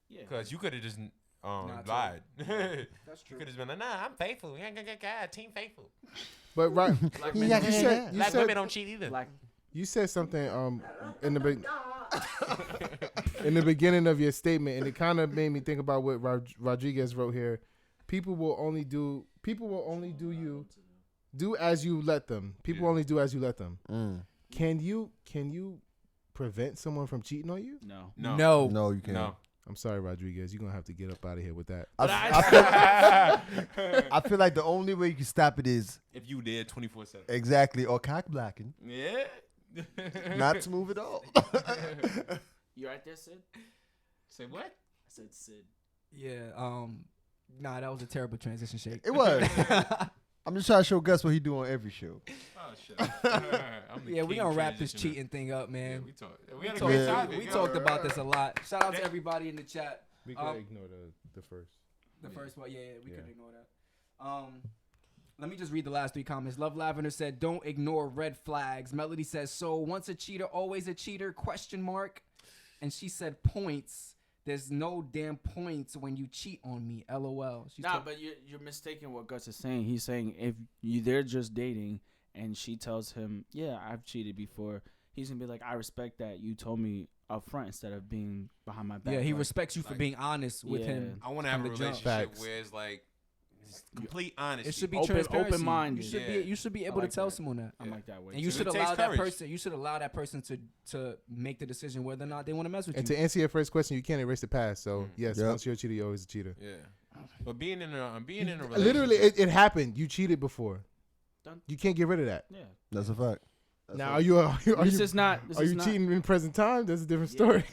Yeah.
Because you could have just
Not
lied.
That's
You could have been like, nah, I'm faithful. Team faithful.
But right,
Black
you
men don't cheat.
said, you
Black
said
women don't cheat either.
Black.
you said something in the in the beginning of your statement, and it kind of made me think about what Rodriguez wrote here. People will only do you do as you let them. People only do as you let them. Can you prevent someone from cheating on you?
No.
No.
No, you can't.
No.
I'm sorry, Rodriguez. You're gonna have to get up out of here with that.
I feel like the only way you can stop it is
If you did 24/7.
exactly or cock blocking,
Yeah.
not smooth at all.
You right there, Sid?
Say what?
I said Sid.
Yeah. Nah, that was a terrible transition shake.
It was. I'm just trying to show Gus what he do on every show.
Oh shit. I'm the
Yeah, we
king
gonna wrap this
transitioner.
cheating thing up,
Yeah,
man.
we had a
talked-
great topic.
we
Yeah.
talked about this a lot. Shout out to everybody in the chat.
We
can
ignore the first.
The first one, yeah, we
Yeah.
could ignore that. Let me just read the last 3 comments. Love Lavender said, "Don't ignore red flags." Melody says, "So once a cheater, always a cheater?" ? And she said, "Points. There's no damn points when you cheat on me." LOL. She's
Nah, but you're mistaken what Gus is saying. He's saying if they're just dating and she tells him, "Yeah, I've cheated before," he's gonna be like, "I respect that you told me up front instead of being behind my back."
yeah, he
Like,
respects you for being honest with
Yeah.
him.
I want to have a
from the jump.
relationship
Facts.
where it's like it's complete honesty.
It should be
Open-
transparency.
open-minded.
You should
Yeah.
be. You should be
I
able
like
to tell
that.
someone that.
I'm like that way.
And you
So
should
it
allow
takes
that
courage.
person. You should allow that person to make the decision whether or not they want to mess with
And
you.
to answer your first question, you can't erase the past. So yes,
Yep.
once you're a cheater, you're always a cheater.
Yeah. But being in a relationship.
Literally, it happened. You cheated before.
Done.
You can't get rid of that.
Yeah.
That's a fact. That's
Now,
a-
are you
This is not. This
are
is
you
not,
cheating in present time? That's a different
Yeah.
story.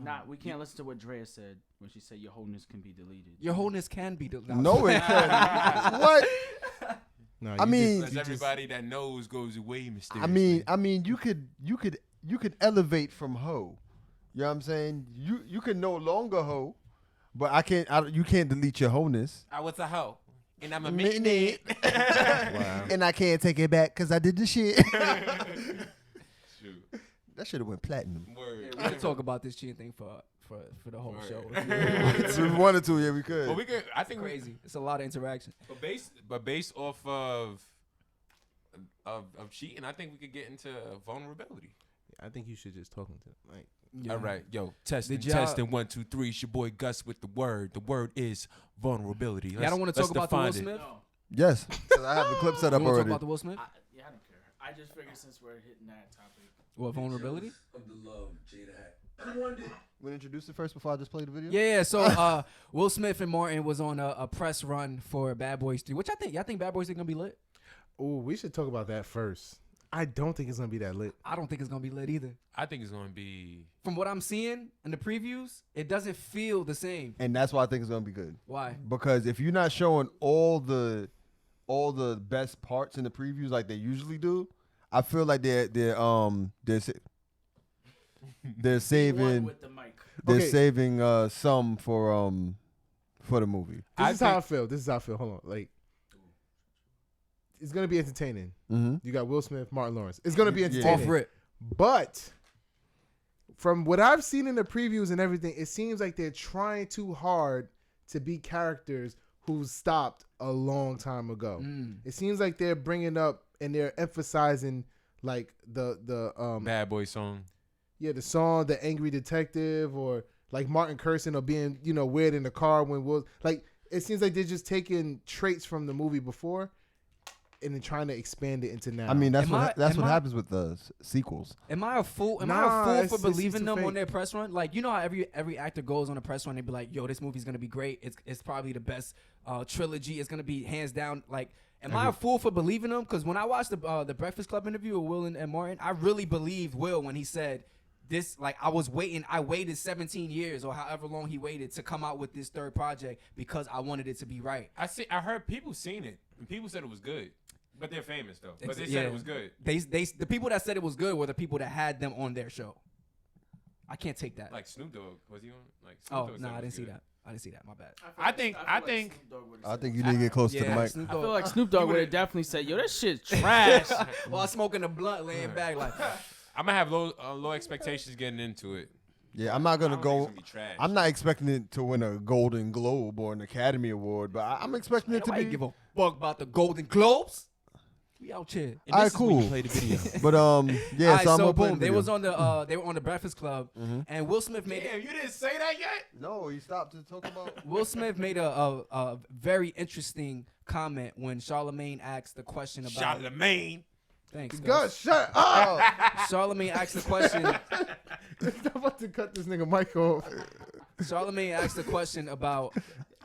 Not. We can't listen to what Drea said when she said your wholeness can be deleted.
Your wholeness can be.
No, it can't. What?
No,
I
you
mean-
Because everybody that knows goes away mysteriously.
I mean, you could elevate from hoe. You know what I'm saying? You can no longer hoe, but you can't delete your wholeness.
I was a hoe. And I'm a
Minute.
minute.
Wow.
And I can't take it back because I did the shit.
Shoot.
That should have went platinum.
Word.
We could talk about this cheating thing for the whole
Word.
show.
If we wanted to, yeah, we could.
But we could. I think
Crazy. It's a lot of interaction.
But based off of cheating, I think we could get into vulnerability.
I think you should just talk to them. Like,
Yeah.
All right, yo, testing,
Did y'all-
testing, 1, 2, 3. It's your boy Gus with the word. The word is vulnerability.
Yeah, I don't want to talk about the Will Smith.
No.
Yes, 'cause I have the clip set
You
up
want to talk
already.
about the Will Smith?
Yeah, I don't care. I just figured since we're hitting that topic.
What, vulnerability?
Of the love Jada had.
Want to introduce it first before I just play the video?
Yeah. So Will Smith and Martin was on a press run for Bad Boys 3, which y'all think Bad Boys 3 gonna be lit?
oh, we should talk about that first. I don't think it's gonna be that lit.
I don't think it's gonna be lit either.
I think it's going to be.
From what I'm seeing in the previews, it doesn't feel the same.
And that's why I think it's gonna be good.
Why?
Because if you're not showing all the best parts in the previews like they usually do, I feel like they're
One
saving
with the mic.
they're
Okay.
saving some for the movie.
This is how I feel. Hold on. Like, it's gonna be entertaining.
Mm-hmm.
You got Will Smith, Martin Lawrence. It's gonna be
Yeah.
entertaining.
Off rip.
But from what I've seen in the previews and everything, it seems like they're trying too hard to be characters who stopped a long time ago. It seems like they're bringing up and they're emphasizing like the
Bad Boy song.
yeah, the song, the angry detective, or like Martin cursing or being, weird in the car when Will, like, it seems like they're just taking traits from the movie before and then trying to expand it into now.
I mean, that's
Am
what
I-
happens with the sequels.
Am I a fool? Am I
Nah,
a fool
it's-
for
it's
believing
too
them
fake.
on their press run? Like, you know how every actor goes on a press run and be like, "Yo, this movie's gonna be great. It's probably the best trilogy. It's gonna be hands down." Like, am I a fool for believing them? Because when I watched the Breakfast Club interview with Will and Martin, I really believed Will when he said this, like, I waited 17 years or however long he waited to come out with this third project because I wanted it to be right.
I heard people seen it and people said it was good, but they're famous though. But they said it was good.
The people that said it was good were the people that had them on their show. I can't take that.
Like Snoop Dogg, was he on? Like Snoop Dogg
no,
said
I
it
didn't
was
see
good.
that. I didn't see that. My bad.
I think
you need to get close to the mic.
Snoop
I feel
Dogg.
like Snoop Dogg would have definitely said, "Yo, that shit trash."
While smoking a blunt, laying back like.
I'm gonna have low expectations getting into it.
Yeah, I'm not gonna
I don't think
go.
it's gonna be trash.
I'm not expecting it to win a Golden Globe or an Academy Award, but I'm expecting it to
Nobody
be.
give a fuck about the Golden Globes. We out here.
All right, cool.
Play the video.
But yeah,
All right,
so I'm
so
gonna play
boom,
the
they
video.
was on the they were on the Breakfast Club, and Will Smith made
Damn, you didn't say that yet?
No, he stopped to talk about.
Will Smith made a very interesting comment when Charlemagne asked the question about.
Charlemagne.
Thanks,
God,
Gus.
shut up!
Charlemagne asked the question.
I'm about to cut this nigga mic off.
Charlemagne asked the question about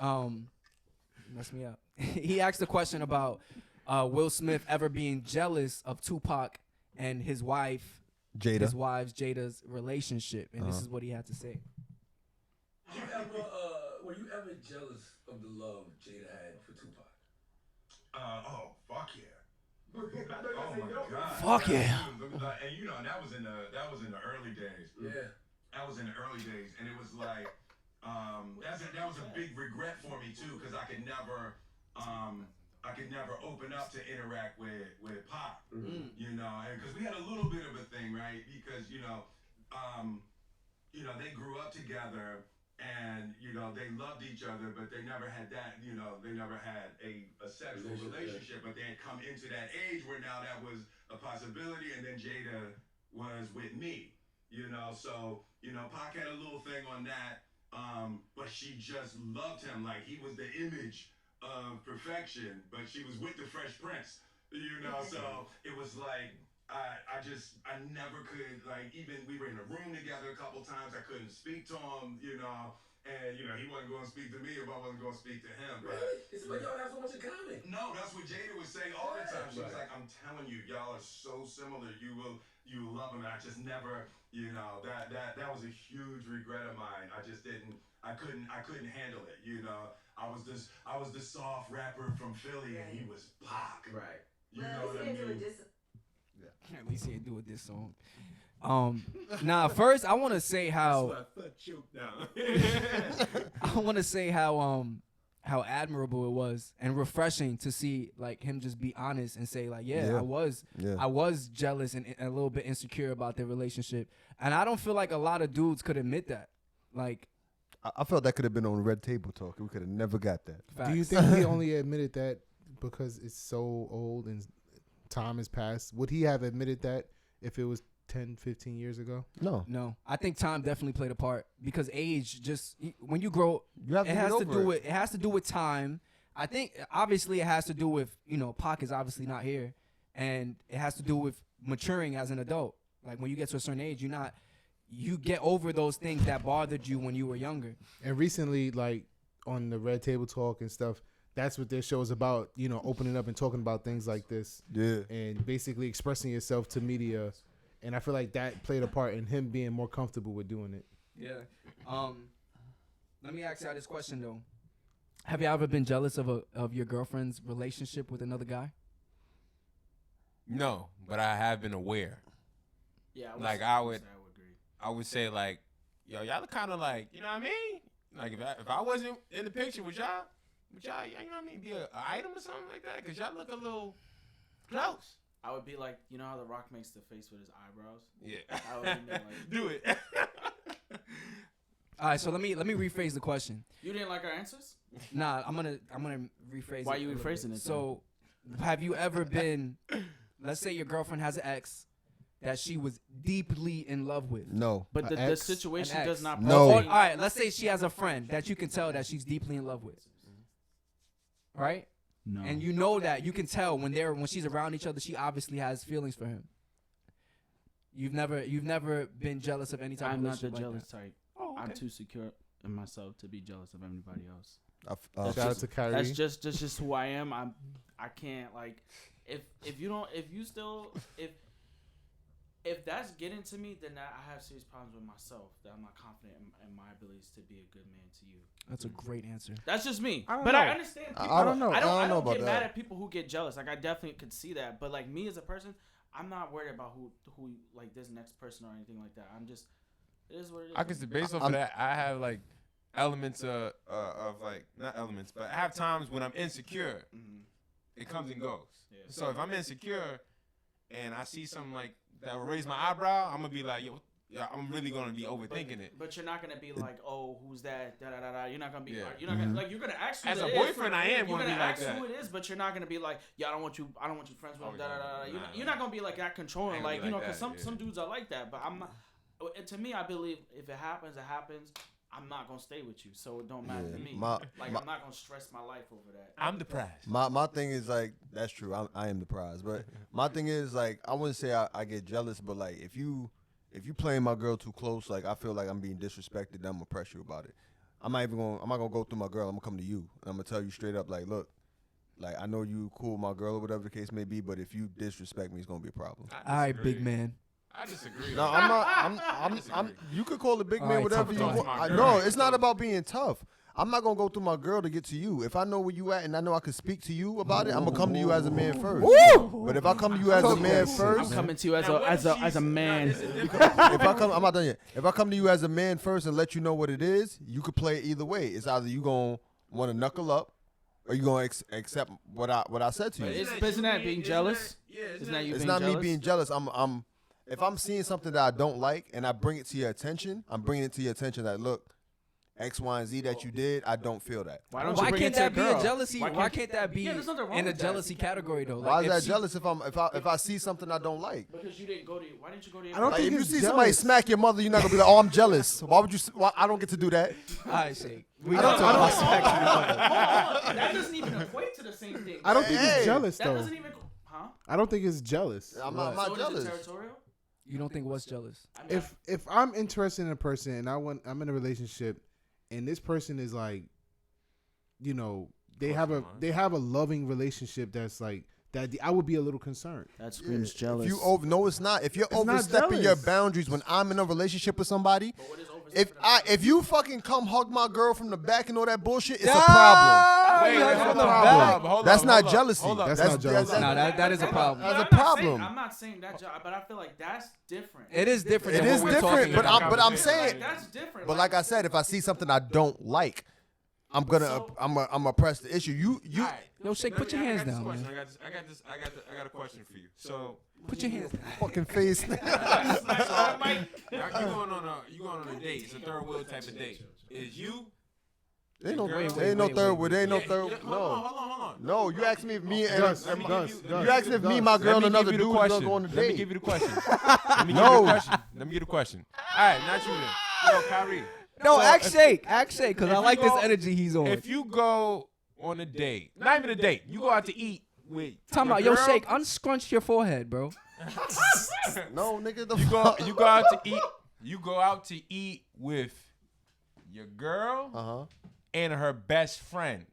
mess me up. He asked the question about Will Smith ever being jealous of Tupac and his wife,
Jada.
his wife's Jada's relationship, and this is what he had to say.
Were you ever jealous of the love Jada had for Tupac?
Oh, fuck yeah. Oh my God.
Fuck yeah.
And you know, that was in the early days.
Yeah.
That was in the early days, and it was like, that was a big regret for me too, because I could never open up to interact with Pop. You know, because we had a little bit of a thing, right? Because you know, they grew up together. And, you know, they loved each other, but they never had that, you know, they never had a sexual relationship. But they had come into that age where now that was a possibility. And then Jada was with me, you know. So, you know, Pac had a little thing on that. But she just loved him. Like, he was the image of perfection. But she was with the Fresh Prince, you know. So it was like, I never could, like, even we were in a room together a couple times, I couldn't speak to him, you know, and, you know, he wasn't going to speak to me if I wasn't going to speak to him. But,
Really? It's like y'all have so much in common.
no, that's what Jada would say all the time. She was like, I'm telling you, y'all are so similar. You will love him. And I just never, you know, that was a huge regret of mine. I just I couldn't handle it, you know. I was the soft rapper from Philly, and he was Pac.
Right.
You know what I mean?
At least he didn't do it this song. First I want to say how I want to say how admirable it was and refreshing to see like him just be honest and say like, I was jealous and a little bit insecure about their relationship, and I don't feel like a lot of dudes could admit that. Like,
I felt that could have been on Red Table Talk. We could have never got that.
facts.
Do you think he only admitted that because it's so old and time has passed? Would he have admitted that if it was 10, 15 years ago?
No, I think time definitely played a part because age just when you grow,
You have to
it
get
has to
over
do
it.
with has to do with time. I think obviously it has to do with, you know, Pac is obviously not here, and it has to do with maturing as an adult. Like when you get to a certain age, you get over those things that bothered you when you were younger.
And recently, like on the Red Table Talk and stuff, that's what this show is about, you know, opening up and talking about things like this.
Yeah.
And basically expressing yourself to media. And I feel like that played a part in him being more comfortable with doing it.
Yeah. Let me ask y'all this question though. Have you ever been jealous of your girlfriend's relationship with another guy?
No, but I have been aware.
Yeah,
I would
agree.
I would say like, yo, y'all are kind of like, you know what I mean? Like if I wasn't in the picture, would y'all, you know what I mean, be an item or something like that? Cause y'all look a little close.
I would be like, you know how The Rock makes the face with his eyebrows?
Yeah.
I would be like,
Do it.
All right, so let me rephrase the question.
you didn't like our answers?
Nah, I'm gonna rephrase it.
Why you
a little
rephrasing
bit.
it,
So, have you ever been? Let's say your girlfriend has an ex that she was deeply in love with.
No.
But the
ex?
situation
An ex.
does not.
No.
All right, let's say she has a friend that you can tell that she's deeply in love with. Right?
No.
And you know that you can tell when she's around each other, she obviously has feelings for him. You've never been jealous of any type
I'm
of
not the
relationship
jealous
like
type.
that. Oh, okay.
I'm too secure in myself to be jealous of anybody else.
Shout out to Kyrie.
That's just who I am. I can't like if if that's getting to me, then I have serious problems with myself. That I'm not confident in my abilities to be a good man to you.
That's a great answer.
That's just me.
I don't
But
know.
I understand. People,
I don't know.
I don't
know about
get mad
that.
at people who get jealous. Like I definitely could see that. But like me as a person, I'm not worried about who like this next person or anything like that. I'm just it is what it is.
I can say based off of that, I have like elements of like not elements, but I have times when I'm insecure. It comes and goes.
Yeah.
So if I'm insecure and I see something like that will raise my eyebrow, I'm gonna be like, yo, yeah, I'm really gonna be overthinking it.
But you're not gonna be like, oh, who's that? Da da da da. You're not gonna be.
Yeah.
You're not gonna like. You're gonna ask who
As
it
a
is.
boyfriend, I am
You're
gonna
gonna
be like
ask
that.
who it is, but you're not gonna be like, yeah, I don't want you friends with him. Da da da da.
Nah.
You're not gonna be like that controlling,
I
like
ain't
you
gonna
know,
be
because
like that,
some dudes are like that. But I'm not. To me, I believe if it happens, it happens. I'm not gonna stay with you, so it don't matter to me. I'm not gonna stress my life over that.
I'm depressed.
My thing is like that's true. I am the prize, but my thing is like I wouldn't say I get jealous, but like if you playing my girl too close, like I feel like I'm being disrespected, then I'm gonna press you about it. I'm not gonna go through my girl. I'm gonna come to you and I'm gonna tell you straight up, like, look, like I know you cool with my girl or whatever the case may be, but if you disrespect me, it's gonna be a problem.
All right, big man.
I disagree.
No, I'm not. I'm. You could call it big
All
man
right,
whatever
tough
you
talk.
want. No, it's not about being tough. I'm not gonna go through my girl to get to you. If I know where you at and I know I can speak to you about it, I'm gonna come to you as a man first. But if I come to you as a man
I'm
first,
coming to you as a man.
if I come, I'm not done yet. If I come to you as a man first and let you know what it is, you could play it either way. It's either you gonna want to knuckle up, or you gonna accept what I said to you.
Isn't that being jealous? Isn't that you
It's
being
not
jealous?
me being jealous. If I'm seeing something that I don't like and I bring it to your attention, I'm bringing it to your attention that look, X, Y, and Z that you did, I don't feel that.
Why don't you
Why
bring
can't
it to
that be a
girl?
jealousy? Why can't that be
Yeah, there's nothing wrong
in a
with that.
jealousy category though?
Why
Like,
is that
if she-
jealous if I see something I don't like?
Because you didn't go to. Why didn't you go to your?
I don't
Like
think
if you
it's
see somebody
jealous.
smack your mother, you're not gonna be like, oh, I'm jealous. Why would you? Why I don't get to do that?
All right, Shake. We
I
don't
don't-
talk about
I
sex.
Hold on. That doesn't even equate to the same thing.
I don't think
Hey.
it's jealous
That
though.
doesn't even. Huh?
I don't think it's jealous.
I'm
What?
not
So
jealous.
is it territorial?
You don't think what's jealous?
I mean,
If I'm interested in a person and I'm in a relationship, and this person is like, you know, they have a loving relationship that's like that, I would be a little concerned.
that screams jealous.
If you no, it's not. If you're
It's not
overstepping your
jealous.
boundaries when I'm in a relationship with somebody,
But what is overstepping
if you fucking come hug my girl from the back and all that bullshit, it's a
Yeah.
problem.
Wait,
That's
hold
from the
on,
back.
hold on, hold
That's
on,
not
hold on,
jealousy.
hold on.
That's not jealousy.
No, that is a problem.
That's a
I'm not
problem.
saying- I'm not saying that, but I feel like that's different.
It is different.
It
than
is
what we're
different,
talking
but
about.
I'm
Like,
saying,
that's different.
but like I said, if I see something I don't like, I'm gonna press the issue. You
All right.
Yo, Shake,
Let
put
me-
your
I
hands
got this
down,
question.
man.
I got a question for you. So,
Put your hands down.
fucking face.
you going on a date. It's a third wheel type of date. Is you?
Ain't no,
Wait,
there ain't no
wait,
third.
wait,
There ain't no
Yeah,
third.
yeah,
No,
Hold on.
no. You asked me if me and
Gus,
let me
Gus,
give
Gus.
you asked if me, my girl, and another dude was gonna go on a
Let me
date.
give you the question.
No.
Let me give you the question. All right, not you then. Yo, Kyrie.
No,
So
ask
if-
Shake, because
if
I
you
like this
go-
energy he's on.
If you go on a date, not even a date, you go out to eat with
Talking
your
about, yo,
girl,
Shake, unscrunch your forehead, bro.
No, nigga. The
You
fuck.
go out to eat. You go out to eat with your girl and her best friend.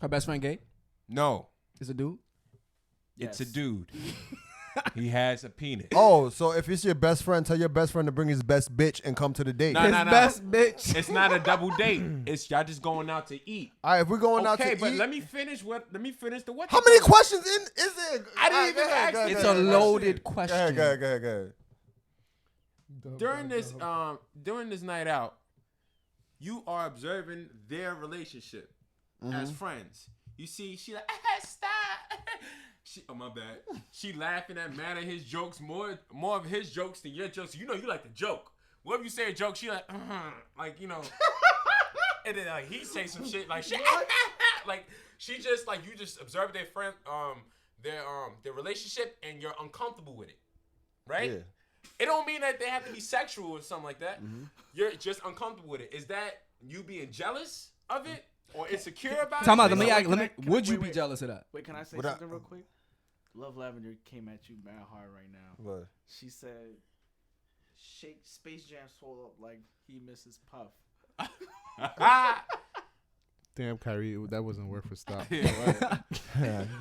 Her best friend gay
No,
is a dude.
it's a dude. He has a penis.
Oh, so if it's your best friend, tell your best friend to bring his best bitch and come to the date.
Nah,
His
nah, nah.
best bitch.
It's not a double date. It's y'all just going out to eat.
All right, if we're going out
Okay,
to
but
eat.
let me finish the what?
How many questions is there?
I didn't
All right,
even
go ahead,
ask
go ahead,
It's
go
a
ahead.
loaded
Go
question.
ahead, go ahead.
During this night out, you are observing their relationship as friends. You see, she like, stop. Oh my bad. She laughing mad at his jokes, more of his jokes than your jokes. You know you like to joke. Whenever you say a joke, she like you know. And then like he say some shit like shit, like she just like you just observe their friend their relationship and you're uncomfortable with it, right?
Yeah.
It don't mean that they have to be sexual or something like that. You're just uncomfortable with it. Is that you being jealous of it or insecure about
Talking about,
it?
let me. Would you be
wait.
jealous of that?
Wait, can I say
What I-
something real quick? Love Lavender came at you mad hard right now.
What?
She said, "Shake Space Jam swole up like he misses Puff."
Damn, Kyrie, that wasn't worth a stop.
I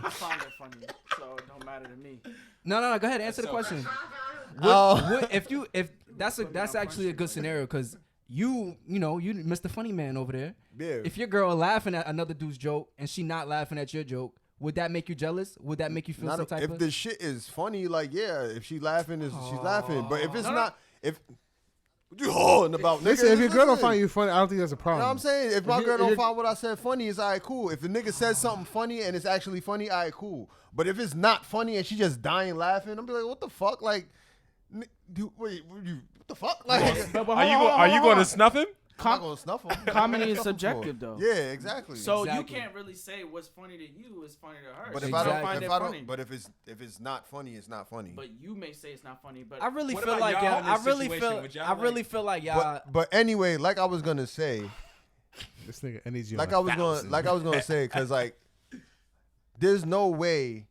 found it funny, so it don't matter to me.
No. Go ahead. Answer the
so-
question. if that's actually a good scenario because you Mr. Funny Man over there.
Yeah.
If your girl laughing at another dude's joke and she not laughing at your joke, would that make you jealous? Would that make you feel some type
if
of?
the shit is funny, like if she laughing, she's laughing. But if it's not, if what you holding about,
Listen,
nigga,
if your girl don't find you funny, I don't think that's a
you
problem.
know what I'm saying? If my girl don't
you're-
find what I said funny, it's all right, cool. If the nigga says something funny and it's actually funny, all right, cool. But if it's not funny and she just dying laughing, I'm be like, what the fuck? Like, what the fuck? Like,
Are you going to snuff him?
I'm not gonna snuff him.
Comedy is
Snuff him
subjective,
for.
though.
Yeah, exactly.
So
Exactly.
you can't really say what's funny to you is funny to her.
but
She
if
might
I
find
don't,
it
if I
funny.
don't, but if it's not funny, it's not funny.
But you may say it's not funny. But
I really
What
feel
about
like
y'all
y'all.
in
I
this
really
situation?
feel.
Would y'all
I really feel like y'all.
But anyway, like I was gonna say,
This nigga energy.
like
on
I was
1,000.
gonna say, because like, there's no way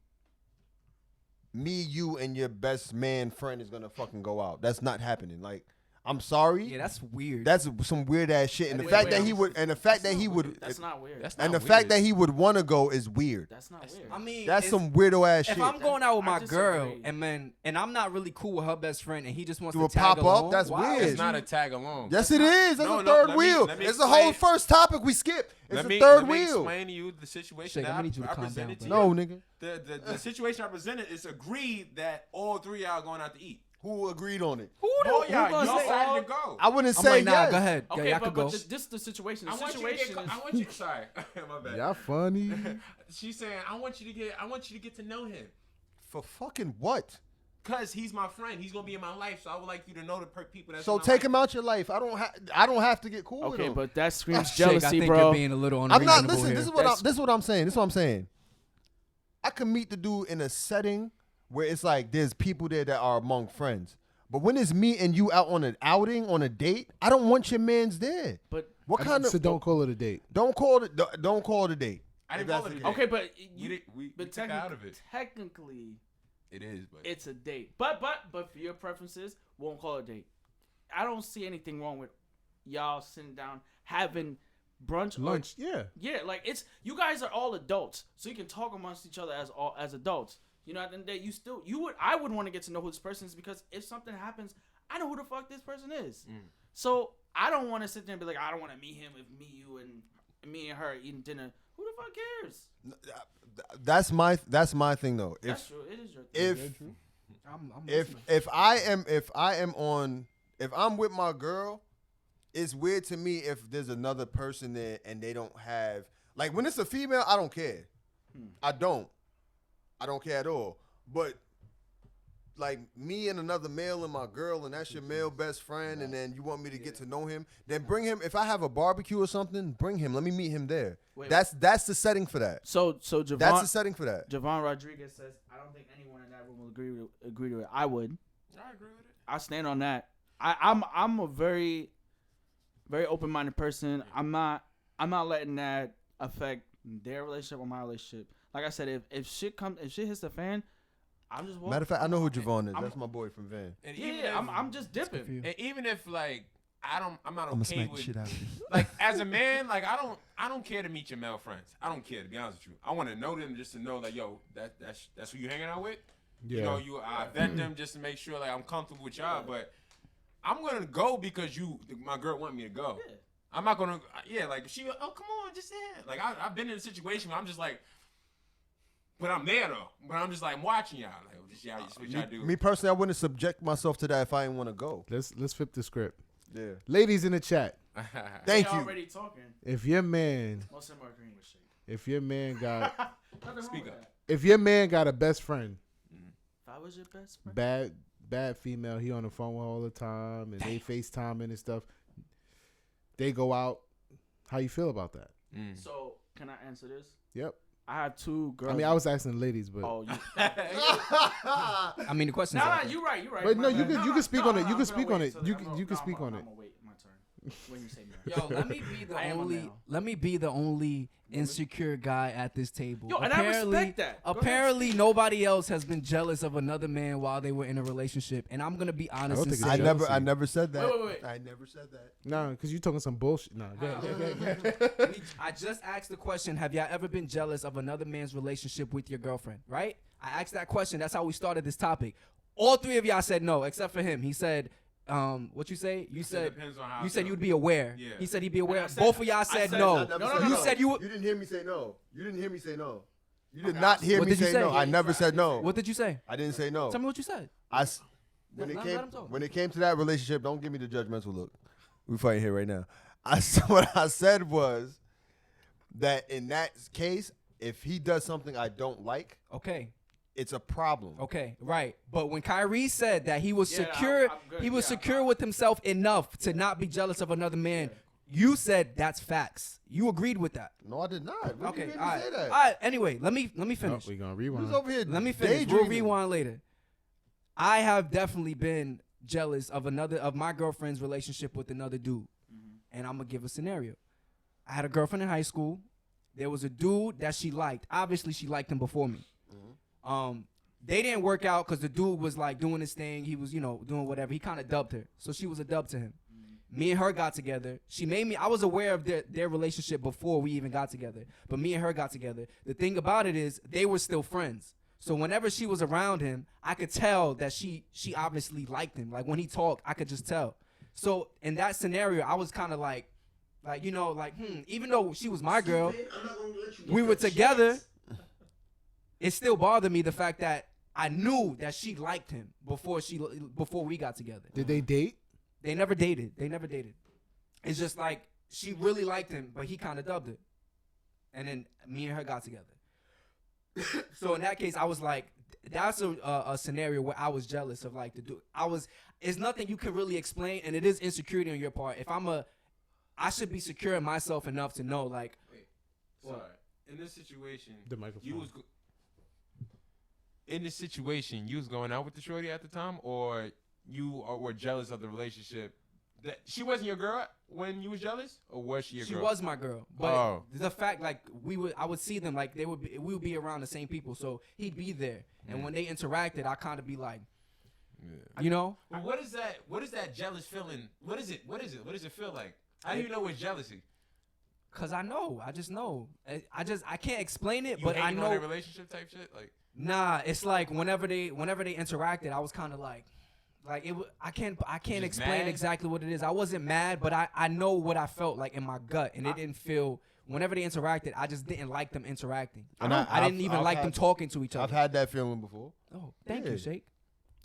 me, you, and your best man friend is gonna fucking go out. That's not happening. Like, I'm sorry.
Yeah, that's weird.
That's some weird ass shit. And the fact that he would, and the fact that he would,
that's not weird.
and the fact that he would want to go is weird.
That's not weird.
I mean,
That's
it's-
some weirdo ass shit.
If I'm going out with
I
my girl
disagree.
and I'm not really cool with her best friend and he just wants
Do
to
a
tag
pop up?
along,
That's
why
weird.
would
It's not a tag along.
Yes, it is. That's
No,
a
no,
third
let me-
wheel.
let me
It's a whole
explain-
first topic we skip. It's
Let
a
me
third wheel.
explain to you the situation
Shake,
that
I need you to
I
calm
presented to
down,
you.
No, nigga.
The situation I presented is agreed that all three of y'all going out to eat.
Who agreed on it?
All y'all
gonna say
decided
all-
to go.
I wouldn't
I'm
say
like, nah,
yes.
go ahead.
Okay,
y'all
but,
could go.
this is the situation. The
I want you to
situation
get.
is.
I want you. Sorry, my bad.
Y'all funny.
She's saying I want you to get to know him.
For fucking what?
Cause he's my friend. He's gonna be in my life, so I would like you to know the people that's.
So
in my
take
life.
him out your life. I don't have to get cool with
Okay,
him.
but that screams
Shake, I
jealousy,
think
bro.
you're being a little
I'm
unreasonable
not. Listen,
here.
this is what I'm saying. This is what I'm saying. I can meet the dude in a setting where it's like there's people there that are among friends. But when it's me and you out on an outing, on a date, I don't want your man's there.
But
What kind of?
So don't call it a date.
Don't call it. Don't call it a date.
I didn't
If
call
that's
it a
the
date.
okay, but
We
you.
did- we
But
took out of it.
technically,
It is, but
it's a date. But for your preferences, won't call it a date. I don't see anything wrong with y'all sitting down having brunch.
Lunch, yeah.
Yeah, like it's you guys are all adults, so you can talk amongst each other as adults. You know, at the end of the day, I would want to get to know who this person is because if something happens, I know who the fuck this person is. So I don't want to sit there and be like, I don't want to meet him if me and her eating dinner. Who the fuck cares?
That's my thing though.
That's true. It is your thing.
If I'm with my girl, it's weird to me if there's another person there and they don't have, like, when it's a female, I don't care. I don't care at all. But like me and another male and my girl, and that's your male best friend, and then you want me to get to know him, then bring him. If I have a barbecue or something, bring him. Let me meet him there. That's the setting for that.
So Javon,
That's the setting for that.
Javon Rodriguez says, I don't think anyone in that room will agree to it. I would.
I agree with it.
I stand on that. I'm a very, very open minded person. I'm not letting that affect their relationship or my relationship. Like I said, if shit hits the fan, I'm just walking.
Matter of fact, I know who Javon is. That's my boy from Van.
And
Yeah,
even
yeah,
if,
I'm just dipping.
and even if like I'm not
I'm gonna
okay
smack the
with
shit out of you.
like as a man, like I don't care to meet your male friends. I don't care, to be honest with you. I want to know them just to know like, yo, that's who you hanging out with.
Yeah.
You know, I vet them just to make sure like I'm comfortable with y'all. But I'm gonna go because my girl want me to go.
Yeah.
I'm not gonna, like if she, oh come on, just like I've been in a situation where I'm just like, but I'm there though. But I'm just like I'm watching y'all, like just what y'all do.
Me personally, I wouldn't subject myself to that if I didn't want to go.
Let's flip the script.
Yeah.
Ladies in the chat,
Thank
They
you.
already talking.
if your man
Most of them are agreeing with Shake.
got
Nothing wrong
Speak
with
up.
that.
if your man got a best friend,
If I was your best friend.
bad female, he on the phone with her all the time and they FaceTiming and stuff. They go out. How you feel about that?
So can I answer this?
Yep.
I have two girls.
I mean, I was asking the ladies, but
Oh, you.
I mean, the question is.
Nah, you're right. You're right.
But
My
no,
bad.
you can speak on it. You
I'm
can speak
gonna
on
wait
it.
till-
You
I'm
can
gonna-
you can
no,
speak
I'm
on
gonna-
it.
I'm gonna wait my turn when you say no.
Yo, let me be the
I am a
only.
male.
Let me be the only insecure guy at this table.
Yo, and I respect that. Go ahead.
Apparently, nobody else has been jealous of another man while they were in a relationship, and I'm gonna be honest
don't
and
think
say,
it's
I never said that.
Wait.
I never said that.
No, because you talking some bullshit. No, go ahead.
I just asked the question: have y'all ever been jealous of another man's relationship with your girlfriend? Right? I asked that question. That's how we started this topic. All three of y'all said no, except for him. He said, what you say? You said
depends on how
you
I
said
feel.
you'd be aware.
Yeah.
He said he'd be aware.
said-
Both of y'all said no. You said you.
You didn't hear me say no. You didn't hear me say no. You did
Okay,
not hear
What
me
did you
say
say?
no. I never said no.
What did you say?
I didn't say no.
Tell me what you said.
When it
Let
came
him talk.
when it came to that relationship, don't give me the judgmental look. We fighting here right now. What I said was that in that case, if he does something I don't like,
Okay.
it's a problem.
Okay, right. But when Kyrie said that he was
Yeah,
secure,
I'm good.
he was
Yeah,
secure with himself enough to not be jealous of another man. You said that's facts. You agreed with that.
No, I did not. When
Okay,
did you
all
hear me
right.
say that?
All right. Anyway, let me
Oh,
finish.
we gonna
You
rewind.
was over here.
Let me finish. We'll
daydreaming.
rewind later. I have definitely been jealous of my girlfriend's relationship with another dude, and I'm gonna give a scenario. I had a girlfriend in high school. There was a dude that she liked. Obviously, she liked him before me. They didn't work out because the dude was like doing his thing. He was, doing whatever. He kind of dubbed her, so she was a dub to him. Me and her got together. She made me. I was aware of their relationship before we even got together. But me and her got together. The thing about it is they were still friends. So whenever she was around him, I could tell that she obviously liked him. Like when he talked, I could just tell. So in that scenario, I was kind of like, even though she was my girl, we were together. It still bothered me the fact that I knew that she liked him before we got together.
Did they date?
They never dated. It's just like she really liked him, but he kind of dubbed it. And then me and her got together. So in that case, I was like, that's a scenario where I was jealous of like the dude. It's nothing you can really explain, and it is insecurity on your part. I should be secure in myself enough to know like.
Sorry. In this situation,
The microphone.
In this situation, you was going out with the shorty at the time, or you were jealous of the relationship? That she wasn't your girl when you was jealous, or was she your girl?
She was my girl, but the fact like I would see them like we would be around the same people, so he'd be there, and when they interacted, I kind of be like,
But what is that? What is that jealous feeling? What is it? What does it feel like? How do you know it's jealousy?
Cause I know, I just know, I can't explain it,
You
but I
hating
know.
on their relationship type shit, like.
Nah, it's like whenever they interacted, I was kind of like it. I can't explain
mad?
exactly what it is. I wasn't mad, but I know what I felt like in my gut, and it didn't feel. Whenever they interacted, I just didn't like them interacting.
And
I didn't even like them talking to each
I've
other.
had that feeling before.
Oh, thank
Yeah.
you, Shake.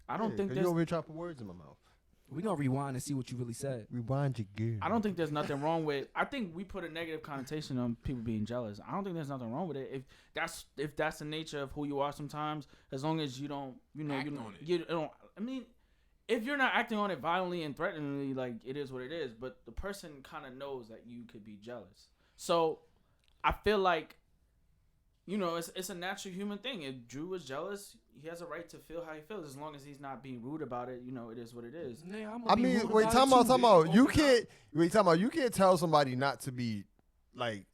I don't think
you
there's.
over here trying to put words in my mouth.
We gonna rewind and see what you really said.
Rewind your gear.
I don't think there's nothing wrong with. I think we put a negative connotation on people being jealous. I don't think there's nothing wrong with it. If that's the nature of who you are, sometimes as long as you don't,
Act on it.
you don't. I mean, if you're not acting on it violently and threateningly, like it is what it is. But the person kind of knows that you could be jealous. So I feel like, it's a natural human thing. If Drew was jealous, he has a right to feel how he feels as long as he's not being rude about it. It is what it is.
I mean, wait, time out. You can't tell somebody not to be like.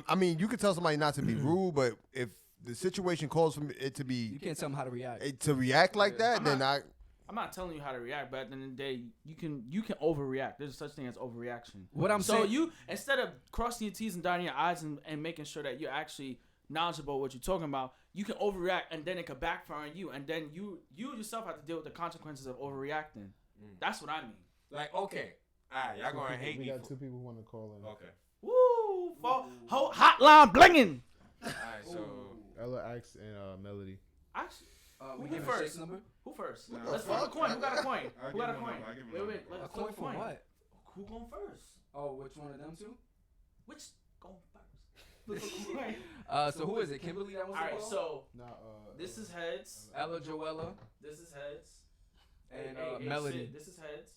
I mean, you can tell somebody not to be rude, but if the situation calls for it to be,
You can't tell them how to react.
to react like that,
I'm
then
I'm not telling you how to react, but at the end of the day, you can overreact. There's such thing as overreaction.
What I'm
So
saying,
you, instead of crossing your T's and dotting your I's and making sure that you're actually knowledgeable of what you're talking about, you can overreact and then it could backfire on you, and then you yourself have to deal with the consequences of overreacting. That's what I mean.
Like, okay, alright, y'all gonna hate
We
me.
got two people who want to call in.
Okay.
Woo! Hotline blinging.
Alright, so
Ella X and Melody.
Actually,
we
who
give
first?
Shake's number.
Who first?
Nah,
Let's
fuck?
flip a coin. Who got a coin?
I'll
Who
give
got a
him a
coin?
number. I'll give him a
Wait,
number.
let's
A
flip
coin for what?
Who going first?
Oh, which one of them two?
Which going first? Flip a coin.
So who is it? Kimberly that was
All right, so
Nah,
this is heads.
Ella Joella
This is heads.
and
Hey,
Melody.
Sid, this is heads.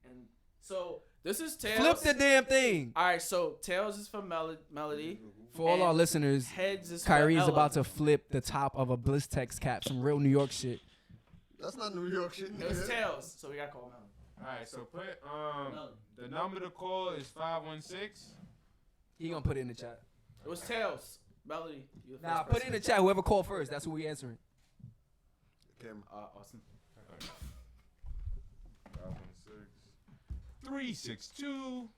And so this is tails.
Flip the damn thing.
All right, so tails is for Melody.
For all our
And
listeners,
Heads is
Kyrie
for
is
Ella.
about to flip the top of a Blistex cap, some real New York shit.
that's not New York shit.
It was tails, so we got to call Melody.
alright, so put the number to call is 516.
He gonna put it in the chat.
It was tails. Melody, you the
Nah,
first
put it
person.
in the chat. Whoever called first, that's who we answering.
Austin.
516 362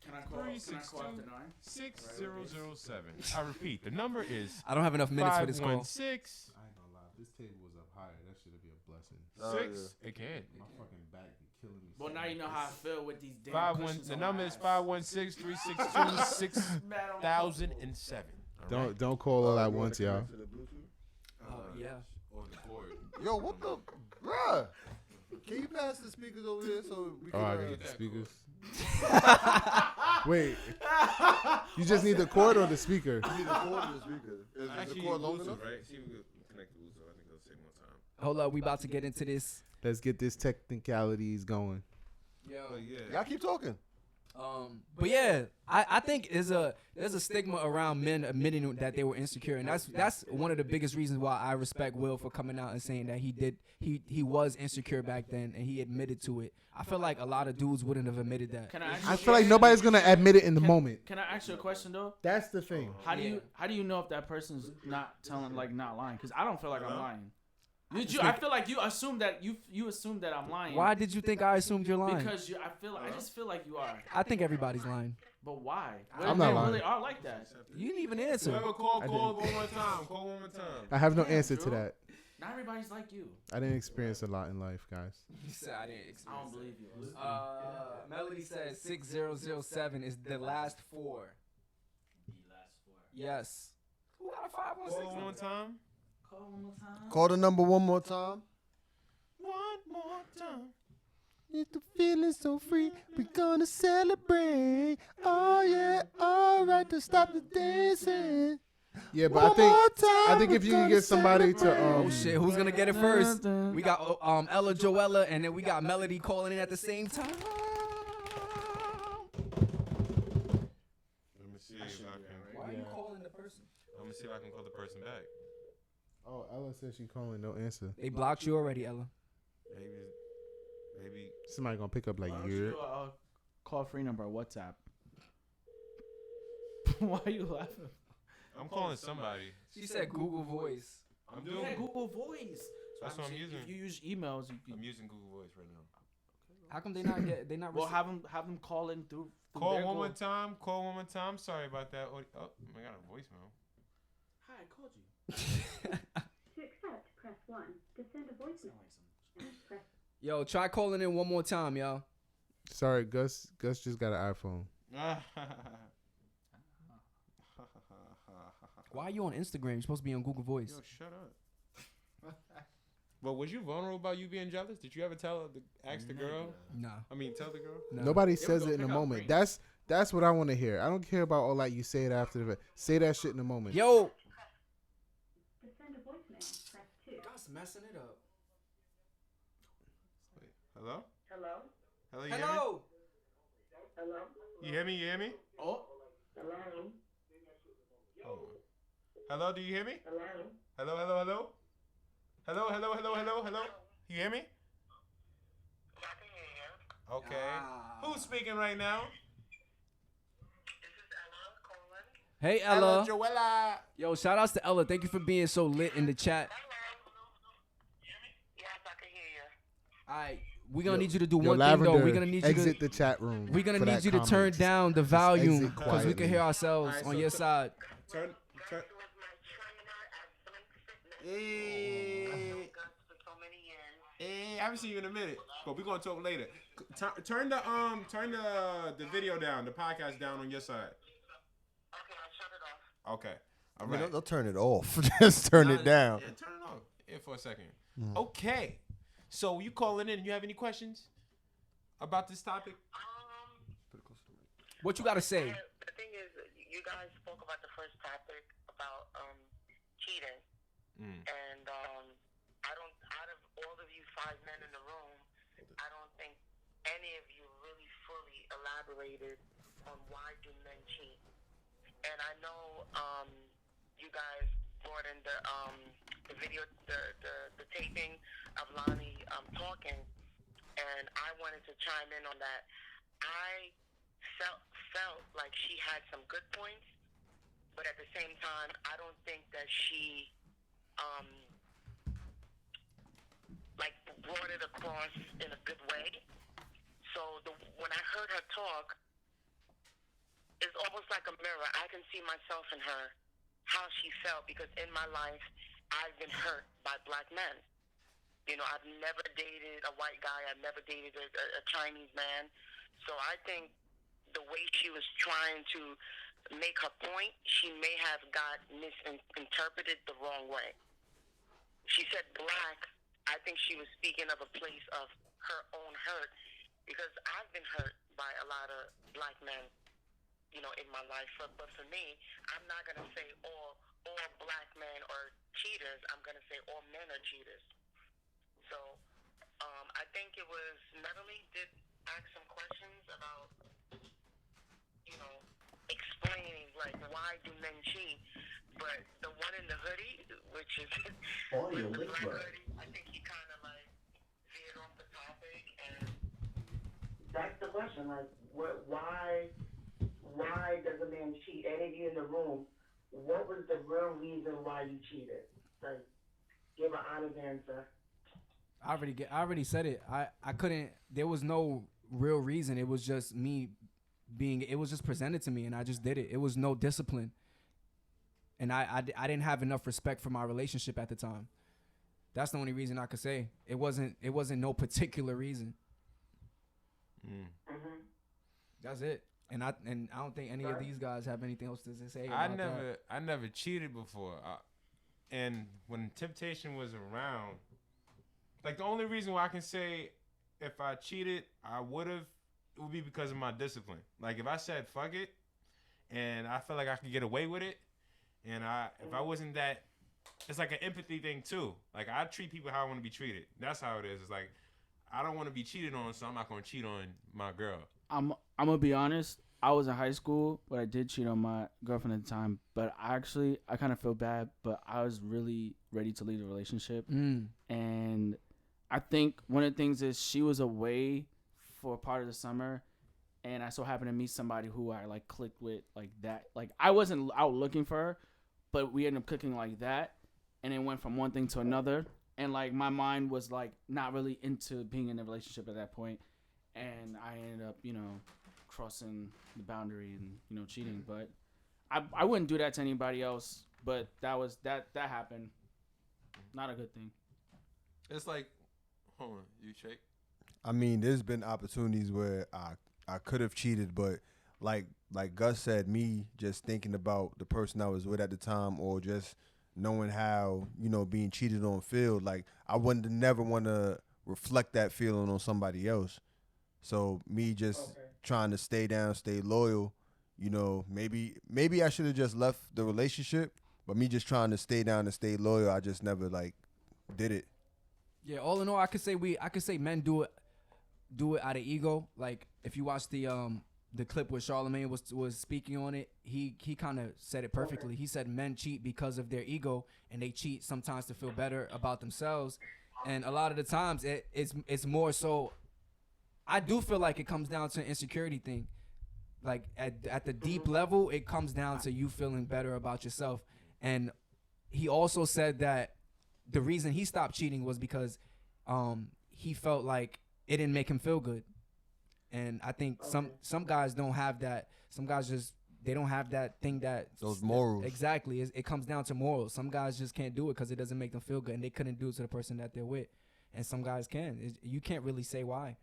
Can I call after 9?
6007. I repeat, the number is
I don't have enough minutes for this call.
516
I ain't gonna lie. This table was up high. fire. That should be a blessing.
6. It can.
My fucking back be killing me.
Well, now you know how I feel with these damn
5-1.
cushions
The
on
number
my
is
ass.
516-362-6007.
Don't call all at once, y'all.
Yeah.
On the cord.
Yo, what the, bruh? Can you pass the speakers over here so we can?
Oh, I got the speakers. Wait, you just need the cord or the speaker?
You need the cord or the speaker? Is the cord long enough?
Right? See, we can connect the Bluetooth. I think it'll take more time.
Hold up, we about to get into this.
Let's get this technicalities going.
Yo,
Y'all keep talking.
but yeah, I think there's a stigma around men admitting that they were insecure, and that's one of the biggest reasons why I respect Will for coming out and saying that he was insecure back then and he admitted to it. I feel like a lot of dudes wouldn't have admitted that.
Can I ask you
I
a
feel like
question?
nobody's gonna admit it in the moment.
Can I ask you a question though?
That's the thing.
How do you know if that person's not lying? Because I don't feel like I'm lying. I feel like you assume that you assume that I'm lying.
Why did you think I assumed you're lying?
Because I just feel like you are.
I think everybody's lying.
But why?
I'm not
they
lying.
really are like that.
You didn't even answer.
Whoever call one more time. Call one more time.
I have no answer to that.
Not everybody's like you.
I didn't experience a lot in life, guys.
He said I didn't
I
experience
don't believe you.
Melody says 6007 is the last 4. Yes. Who got a 516?
Call one more time.
Call one more time.
Call the number one more time.
One more time.
If the feeling so free, we gonna celebrate. Oh yeah, all right to stop the dancing.
Yeah, but
One more time,
I think if you can get somebody to
Oh shit, who's gonna get it first? We got Ella Joella, and then we got Melody calling in at the same time.
Let me see if I can.
Why are you calling the person?
Let me see if I can call the person back.
Oh, Ella says she calling, no answer.
They blocked you already, Ella.
Maybe.
Somebody gonna pick up like
Why don't
you.
you, call free number WhatsApp. Why are you laughing?
I'm calling somebody.
She said Google Voice.
I'm doing.
Yeah, Google Voice.
That's what I'm
saying,
using.
If you use emails,
I'm using Google Voice right now.
How come they not get? They not.
Well, have them call in through
Call
their
one more
Google-
time. Call one more time. Sorry about that. Oh, I got a voicemail.
Hi, I called you.
To accept, press 1. To send a voice message, press
Yo, try calling in one more time, y'all.
Sorry, Gus just got an iPhone.
Why are you on Instagram? You're supposed to be on Google Voice.
Yo, shut up. But was you vulnerable about you being jealous? Did you ever ask the girl?
Nah.
I mean, tell the girl.
No.
Nobody
was
says
gonna
it in the
pick up
moment.
green.
That's what I want to hear. I don't care about all that. You say it after the fact. Say that shit in the moment.
Yo.
to send a voicemail, press 2.
That's messing it up.
Wait, hello?
Hello?
Hello, you hear me?
Hello.
Hello?
You hear me? You hear me?
Oh,
Hello?
Hold on. Hello, do you hear me?
Hello?
Hello, hello, hello? Hello, hello, hello, hello, hello? You hear me? Okay. Who's speaking right now?
Hey, Ella.
Joella.
Yo, shout outs to Ella. Thank you for being so lit in the chat.
Yes, I can hear you.
All right. We're going to need you to do
Yo,
one thing, though.
Lavender,
We're going to need you
exit
to...
the chat room.
We're gonna
for
need
that
you to turn
comment.
down the
Just
volume
exit
because we can
quietly.
hear ourselves
Alright,
on
so
your side.
Turn. Hey. Hey, I haven't seen you in a minute, but we're gonna talk later. Turn the video down, the podcast down on your side.
Okay, I'll shut it off.
Okay. All
I mean,
right.
they'll turn it off. Just turn it down.
Yeah, turn it off. Here for a second. Okay. So you calling in? You have any questions about this topic?
What you got to say?
The thing is, you guys spoke about the first topic about cheating, and I don't. Out of all of you 5 men in the room, I don't think any of you really fully elaborated on why do men cheat. And I know you guys brought in the video, the taping of Lonnie talking, and I wanted to chime in on that. I felt like she had some good points, but at the same time, I don't think that she like brought it across in a good way. So when I heard her talk, it's almost like a mirror. I can see myself in her, how she felt, because in my life, I've been hurt by black men.
You know, I've never dated a white guy. I've never dated a Chinese man. So I think the way she was trying to make her point, she may have got misinterpreted the wrong way. She said black. I think she was speaking of a place of her own hurt, because I've been hurt by a lot of black men, you know, in my life. But for me, I'm not going to say all black men are cheaters. I'm going to say all men are cheaters. So I think it was Natalie did ask some questions about, you know, explaining, like, why do men cheat? But the one in the hoodie, which is with the black hoodie, I think he kind of, like, veered off the topic. And that's the question, like, why does a man cheat? Any of you in the room, what was the real reason why you cheated? Like, give an honest answer.
I already said it. I couldn't. There was no real reason. It was just me it was just presented to me, and I just did it. It was no discipline, and I didn't have enough respect for my relationship at the time. That's the only reason I could say. It wasn't no particular reason.
Mm-hmm.
That's it. And I don't think any of these guys have anything else to say about that.
I never cheated before, and when temptation was around, like, the only reason why I can say if I cheated, it would be because of my discipline. Like, if I said fuck it, and I felt like I could get away with it, and if I wasn't that, it's like an empathy thing too. Like, I treat people how I want to be treated. That's how it is. It's like, I don't want to be cheated on, so I'm not going to cheat on my girl.
I'm gonna be honest. I was in high school, but I did cheat on my girlfriend at the time. But I kind of feel bad, but I was really ready to leave the relationship. And I think one of the things is she was away for part of the summer, and I so happened to meet somebody who I, like, clicked with like that. Like, I wasn't out looking for her, but we ended up clicking like that, and it went from one thing to another. And, like, my mind was, like, not really into being in a relationship at that point, and I ended up, you know, crossing the boundary and, you know, cheating. But I wouldn't do that to anybody else. But that happened. Not a good thing.
It's like, hold on, you shake.
I mean, there's been opportunities where I could have cheated, but like Gus said, me just thinking about the person I was with at the time, or just knowing how, you know, being cheated on feel, like, I wouldn't never want to reflect that feeling on somebody else. So me just trying to stay down, stay loyal, you know, maybe I should have just left the relationship, but me just trying to stay down and stay loyal, I just never, like, did it.
Yeah, all in all, I could say men do it out of ego. Like, if you watch the clip where Charlemagne was speaking on it, he kind of said it perfectly. He said men cheat because of their ego, and they cheat sometimes to feel better about themselves. And a lot of the times it's more so. I do feel like it comes down to an insecurity thing. Like, at the deep level, it comes down to you feeling better about yourself. And he also said that the reason he stopped cheating was because he felt like it didn't make him feel good. And I think some guys don't have that. Some guys they don't have that thing that
those morals.
Exactly. It comes down to morals. Some guys just can't do it because it doesn't make them feel good, and they couldn't do it to the person that they're with. And some guys can. You can't really say why.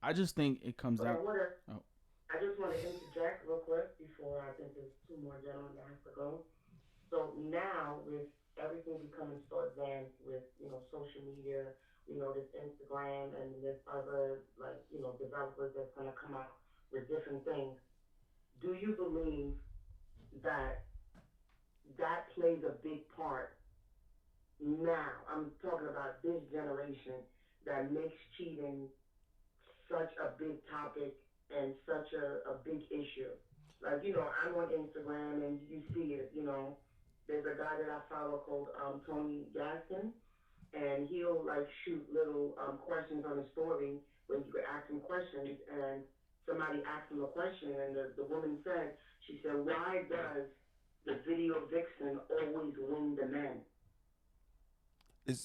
I just think it comes down.
I just want to interject real quick before I think there's two more gentlemen that have to go. So now, with everything becoming so advanced with, you know, social media, you know, this Instagram and this other, like, you know, developers that's going to come out with different things, do you believe that plays a big part now? I'm talking about this generation that makes cheating such a big topic and such a big issue. Like, you know, I'm on Instagram and you see it, you know. There's a guy that I follow called Tony Gaston, and he'll, like, shoot little questions on his story when you could ask him questions, and somebody asked him a question, and the woman said, she said, why does the video vixen always win the men?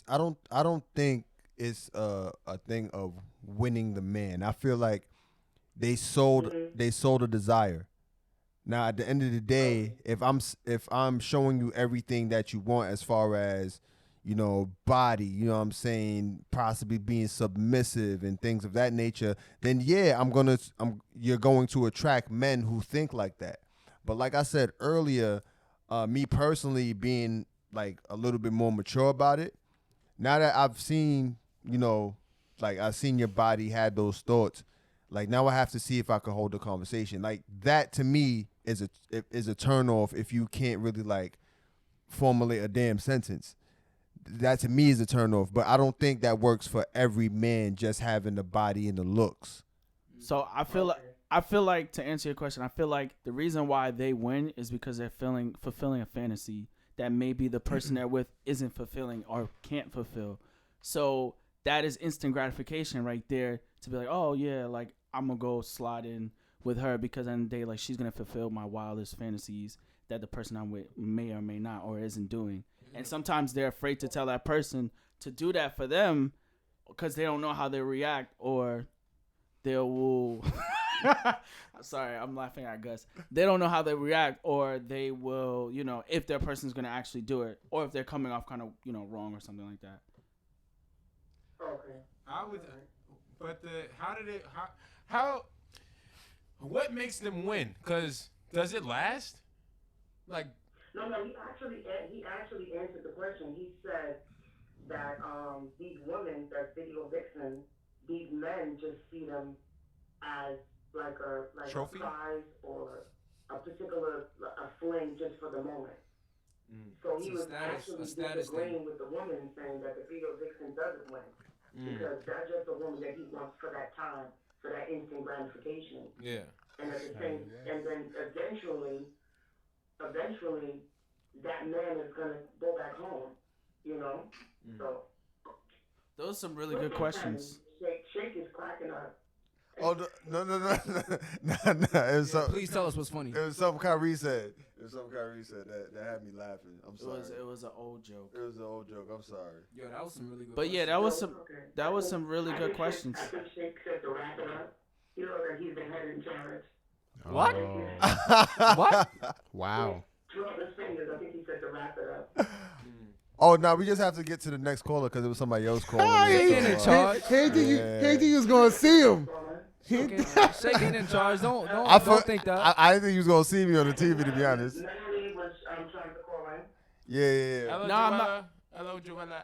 I don't think it's a thing of winning the man. I feel like they sold a desire. Now, at the end of the day, if I'm showing you everything that you want, as far as, body, what I'm saying, possibly being submissive and things of that nature, then yeah, you're going to attract men who think like that. But like I said earlier, me personally being like a little bit more mature about it, now that I've seen, I've seen your body had those thoughts, like now I have to see if I can hold the conversation. Like that to me is a turn off if you can't really like formulate a damn sentence. That to me is a turn off, but I don't think that works for every man just having the body and the looks.
So I feel like to answer your question, I feel like the reason why they win is because they're fulfilling a fantasy that maybe the person they're with isn't fulfilling or can't fulfill. So that is instant gratification right there to be like, oh yeah, like I'm gonna go slide in with her because at the end of the day, like she's gonna fulfill my wildest fantasies that the person I'm with may or may not or isn't doing. And sometimes they're afraid to tell that person to do that for them because they don't know how they react, or they will. Sorry, I'm laughing at Gus. They don't know how they react, or they will, if their person's gonna actually do it, or if they're coming off kind of, wrong or something like that.
Okay. What makes them win? Because does it last? Like.
No, he actually answered the question. He said that these women, that video vixen, these men just see them as like a prize or a particular fling just for the moment. So he was actually disagreeing with the woman, saying that the video vixen doesn't win because that's just a woman that he wants for that time, for that instant gratification.
Yeah.
And at the same, and then eventually, that man is gonna go back home. So.
Those are some really good questions.
Shake is cracking up.
Oh no!
Please tell us what's funny.
It was something Kyrie said. That had me laughing. I'm sorry.
It was an old joke.
It was an old joke. I'm sorry.
Yo, that was some really good.
But yeah, that was some really good questions.
I think Shake said to wrap it up. That he's the head in charge.
What?
What? Wow.
Throughout his fingers, I think he said to wrap it up.
Oh, no, we just have to get to the next caller because it was somebody else calling.
Shaking in charge.
Hey, think you was going to see him.
Shaking in charge. Don't think that.
I didn't think you was going to see me on the TV, to be honest.
Melanie was trying to call in.
Yeah.
Hello, Joella. Hello, Joella.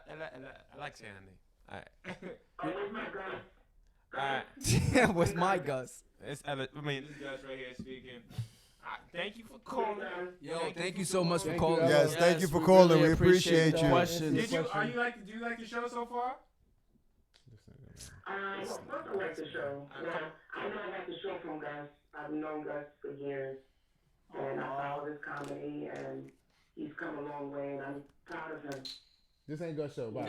I like saying her name. All right.
Where's my gun?
All right.
What's my Gus?
This Gus right here speaking. Thank you for calling.
Yo, thank you so much for calling.
Yes, thank you for calling. We appreciate you.
Do you like the show so far?
First I like the show. I know I like the show from Gus. I've known Gus for years, and I follow his comedy, and he's come a long way, and I'm proud of him.
This ain't Gus show. Bye.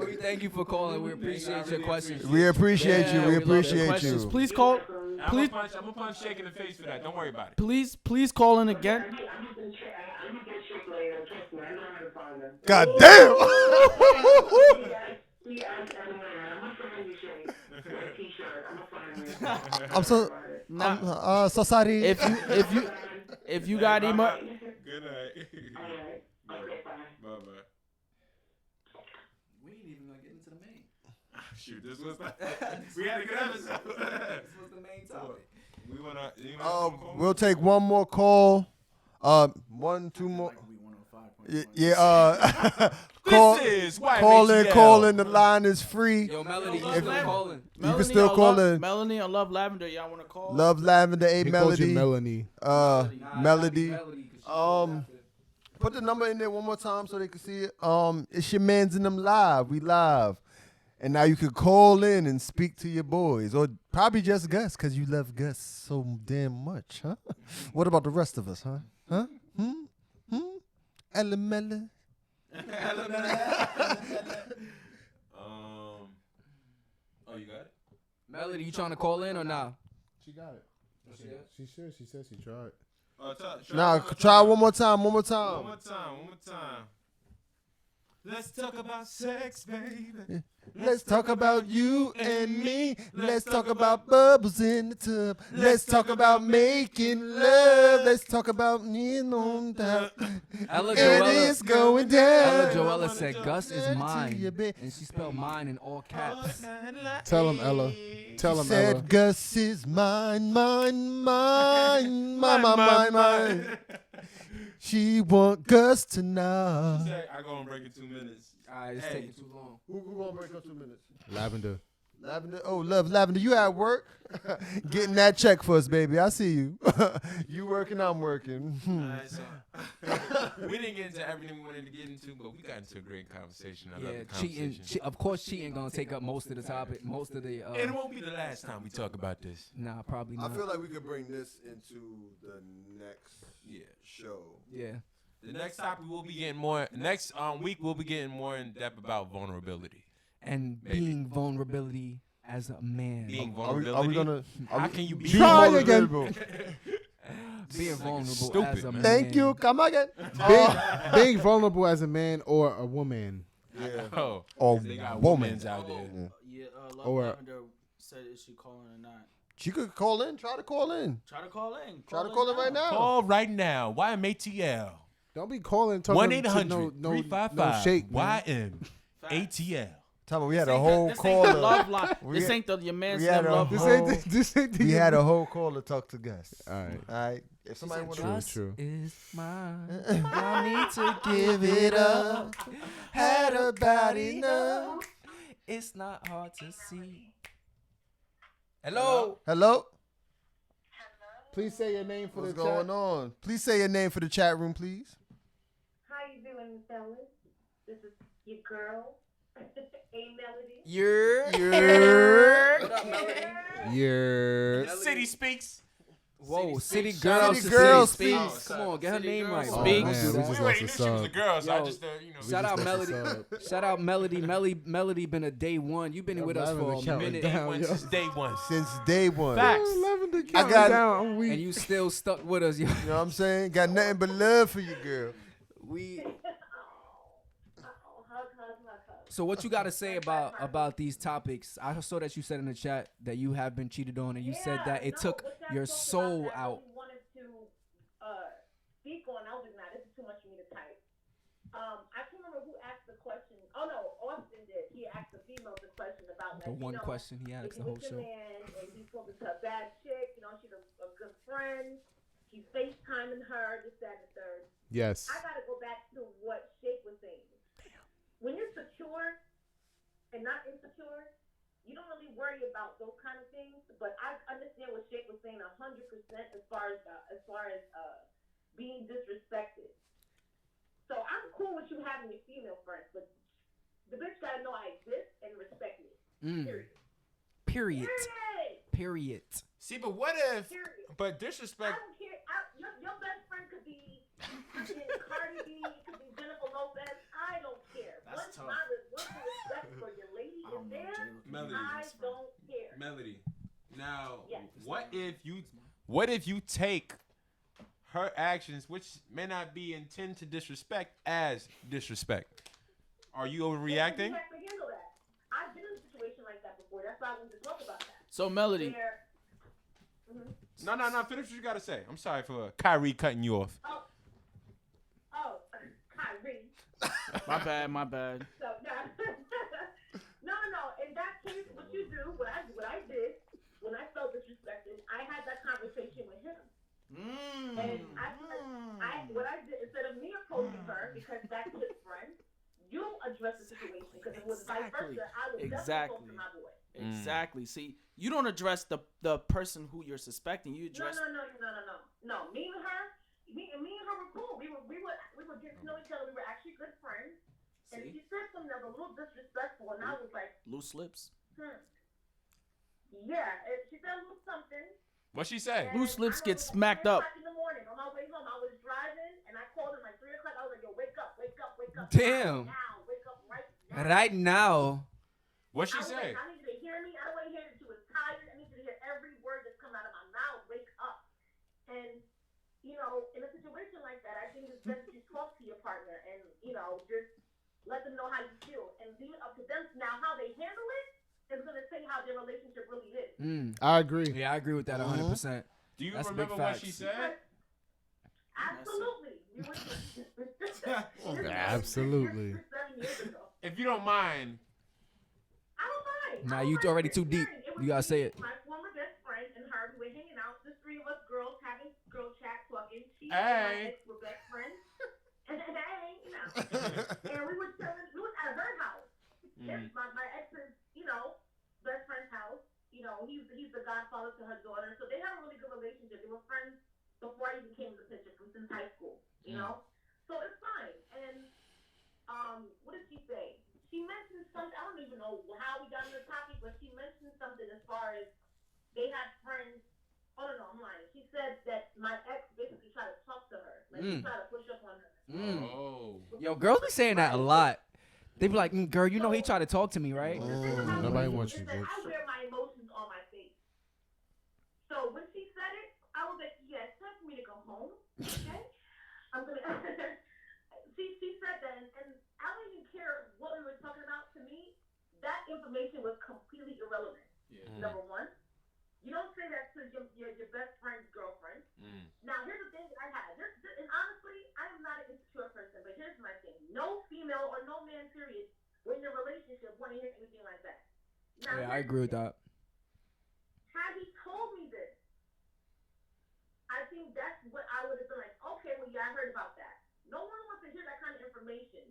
We thank you for calling. We appreciate your questions.
We appreciate you. We appreciate you.
Please call.
I'm gonna punch Shake in the face for that. Don't worry about it.
Please call in again.
I'm gonna get Shake later. Trust me, I know how to find him.
God damn!
I'm gonna find you, Shake. A T-shirt. I'm gonna find you.
I'm so sorry.
If you got email.
Good night.
All right. Okay, bye.
Bye.
We ain't even gonna get into the main.
Shoot, this was we had a good episode.
This was the main topic.
We wanna.
We'll take one more call. 1, 2 more. Yeah. Call in. The line is free.
Yo, Melody, you still calling?
You can still call in.
Melanie on Love Lavender, y'all want to call?
Love Lavender, Melody.
Melanie.
Melody. Put the number in there one more time so they can see it. It's Yah Mans and Them live. We live. And now you can call in and speak to your boys. Or probably just Gus, because you love Gus so damn much, huh? What about the rest of us, huh? Huh? Elamella.
Oh, you got it?
Melody, you trying to call in or nah?
She got it. She should. She said she tried.
Nah, try one more time.
One more time. Let's talk about sex, baby.
Let's talk about you and me. Let's talk about bubbles in the tub. Let's talk about making love. Let's talk about me on top.
Ella
It
Joella,
is going
Ella
down.
Joella said Gus is mine, and she spelled mine in all caps.
Tell him, Ella. Tell him,
Said
Ella.
Gus is mine, mine. She want Gus tonight.
I go and break in 2 minutes.
Alright, it's taking too long.
Who gonna break up 2 minutes?
Lavender.
Lavender. Oh, love Lavender. You at work? Getting that check for us, baby. I see you. You working, I'm working.
Alright, so we didn't get into everything we wanted to get into, but we got into a great conversation. I love the
cheating.
conversation.
Of course, cheating gonna take up most of the topic, most of the.
And it won't be the last time we talk about this.
Nah, probably
I
not.
feel like we could bring this into the next show.
Yeah.
The next topic we'll be getting more. Next week we'll be getting more in depth about vulnerability
And being vulnerability as a man.
Being
Are we
vulnerability.
gonna?
How can you be?
Try again.
Being vulnerable
stupid,
as a
man.
man.
Thank you. Come again.
Being vulnerable as a man or a woman.
Yeah.
Oh,
Or
they got
woman.
women's out there.
Yeah, Love
Or-
Lavender said is she calling or not?
She could call in. Try to call in.
Try to call in.
Try to call in right now.
Call right now. YMATL.
Don't be calling talking to no
1-800-355
shake, man.
YMATL.
Tell me, we had a whole
This
caller.
ain't the love line.
We
This
had-
ain't the your man's
we had
them
a
love
whole-
line.
This ain't the.
We had a whole call to talk to Gus.
All right.
All right. If somebody want
Gus
True.
is mine. I need to
give it up, had about enough.
It's not hard to see. Hello.
Hello.
Please say your name for
What's
the
going
chat.
on? Please say your name for the chat room, please.
How you doing, fellas? This is your girl, A Melody.
What up, Melody?
Yeah.
City speaks.
Whoa, City
Speaks.
Girl.
City Girl
Speaks.
Speaks.
Come on, get her
City
name
Girl
right.
Oh,
Speaks.
man, we
We
just
already
lost
knew
a
she was a
sub.
girl, so I
Yo,
just,
Shout out
just lost
Melody.
a
Shout out Melody. Melody been a day one. You've been
Yeah,
with us for
Lavender
a
counting
minute.
down.
one
yo.
since day one.
Since day one.
Facts.
Lavender
I
counting
got-
down. I'm weak.
And you still stuck with us, yo.
You know what I'm saying? Got nothing but love for you, girl.
We.
Hug.
So what you got to say about these topics? I saw that you said in the chat that you have been cheated on, and you said that it took your soul out.
I wanted to speak on. I was like, nah, this is too much for me to type. I can't remember who asked the question. Oh no, Austin did. He asked the females the question about
The one question he asked the whole show.
Man and he's talking to a bad chick. You know, she's a good friend. He's FaceTiming her, this, that, and the third.
Yes.
I gotta go back to what Shake was saying. When you're secure and not insecure, you don't really worry about those kind of things. But I understand what Shake was saying 100% as far as being disrespected. So I'm cool with you having your female friends, but the bitch gotta know I exist and respect me. Period.
Period.
See, but what if? But
I
disrespect.
don't care. Your best friend could be freaking Cardi B, it could be Jennifer Lopez. I don't care.
That's
Once
tough.
once the respect for your lady is there,
Melody.
I don't care.
Melody. Now,
Yes.
what if you take her actions, which may not be intended to disrespect, as disrespect? Are you overreacting?
You have to handle that. I've been in a situation like that before. That's why I wanted to talk about that.
So Melody,
Where,
No. Finish what you gotta say. I'm sorry for Kyrie cutting you off.
Kyrie.
my bad.
So no. In that case, what you do, what I did when I felt disrespected, I had that conversation with him. And what I did, instead of me approaching her because that's his friend, you address the situation because it was vice versa. I would definitely talk to my boy.
Exactly. See, you don't address the person who you're suspecting. You address.
No. Me and her were cool. We were getting to know each other. We were actually good friends. And she said something that was a little disrespectful, and I was like,
Loose lips.
Yeah, she said a little something.
What'd she say?
Loose lips get smacked up.
3 o'clock in the morning, on my way home, I was driving, and I called him like 3 o'clock. I was like, yo, wake up.
Damn.
Now, wake up right now.
Right now.
What'd she
I was
say?
like, I need you to hear me. I don't want to hear that you was tired. I need you to hear every word that's coming out of my mouth. Wake up. And, in a situation like that, I think it's best to talk to your partner and, just let them know how you feel, and leave it up to them. Now, how they handle it is going to say how their relationship really is.
I agree.
Yeah, I agree with that 100%.
Do you
That's
remember
big
what
facts.
she said?
Absolutely.
Absolutely.
7 years ago.
If you don't mind.
I don't mind.
Nah, you already too deep. You gotta say it.
My former best friend and her, we were hanging out. The three of us girls having girl chat, talking. She and my ex were best friends. Hey, you know. And we were chilling. We was at her house. It's my ex's, best friend's house. He's the godfather to her daughter. So they have a really good relationship. They were friends before I even came to the picture from since high school. So it's fine. And what did she say? She mentioned something. I don't even know how we got on the topic, but she mentioned something as far as they had friends. Oh no, I'm lying. She said that my ex basically tried to talk to her, like he tried to push up on her.
Yo, girls be saying that a lot. They be like, girl, he tried to talk to me, right?
Nobody wants you, bitch.
I wear my emotions on my face. So when she said it, I was like, yeah, it's time for me to go home. Okay? I'm gonna. she said that, and I don't even care what we were talking about. To me, that information was completely irrelevant. Number one, you don't say that to your best friend's girlfriend. Now, here's the thing that I had. And honestly, I am not an insecure person, but here's my thing. No female or no man, period, when in a relationship want to hear anything like that. Now,
Yeah, I agree with that.
Had he told me this, I think that's what I would have been like, okay, well, yeah, I heard about that. No one wants to hear that kind of information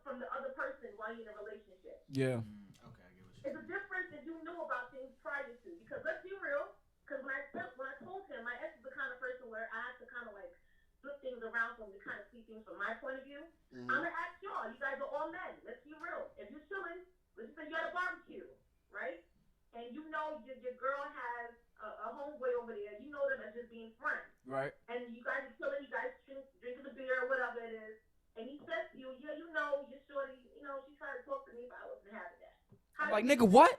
from the other person while you're in a relationship.
Yeah.
Okay, I get what
It's a difference if you knew about things prior to. Because let's be real, because when I told him, my ex is the kind of person where I have to kind of like flip things around for him to kind of see things from my point of view. I'm going to ask y'all, you guys are all men. Let's be real. If you're chilling, let's just say you're at a barbecue, right? And you know your girl has a homeboy over there. You know them as just being friends.
Right.
And you guys are chilling, you guys drinking the beer or whatever it is. And he says to you, yeah, you're shorty, she tried to talk to me, but I wasn't having that.
I'm like, nigga, what?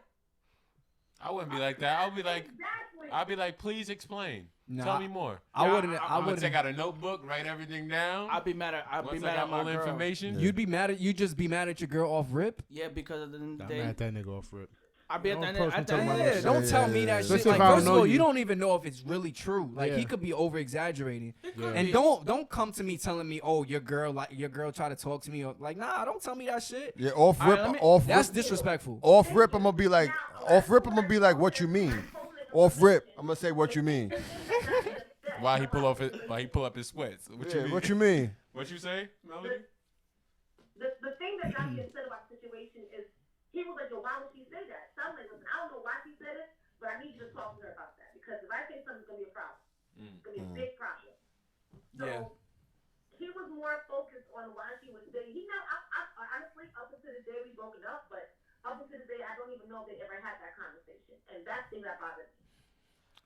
I wouldn't be like that.
Exactly.
I'll be like, please explain.
Nah,
Tell me more.
I wouldn't.
I'm gonna take out a notebook, write everything down.
I'd be mad at
all
my girl.
information.
You'd be mad at. You just be mad at your girl off rip.
Yeah, because at the end of the
I'm
day,
mad at that nigga off rip.
I'd be at the end
Don't
of
approach me talking about
Yeah,
shit.
don't tell me that shit.
Especially
Like,
if I
first
don't
of
know
all, you
you.
don't even know if it's really true. Like
Yeah.
he could be over exaggerating.
Yeah.
And don't come to me telling me, oh, your girl tried to talk to me. Or, like, nah, don't tell me that shit.
Yeah, off
All
rip,
right, let me-
off
That's
rip,
disrespectful.
off rip. I'm gonna be like, what you mean? Off rip, I'm gonna say what you mean.
Why he pull up his sweats? What you
Yeah,
mean?
what you mean?
What you say, Melody?
The thing that got me upset about the situation is he was like, yo, why would she say that? So I'm like, listen, I don't know why she said it, but I need you to talk to her about that. Because if I say something, it's going to be a problem. It's going to be a big problem. So he was more focused on why she was saying, I honestly, up until the day we broken up, but up until the day, I don't even know if they ever had that conversation. And that's the thing that bothered me.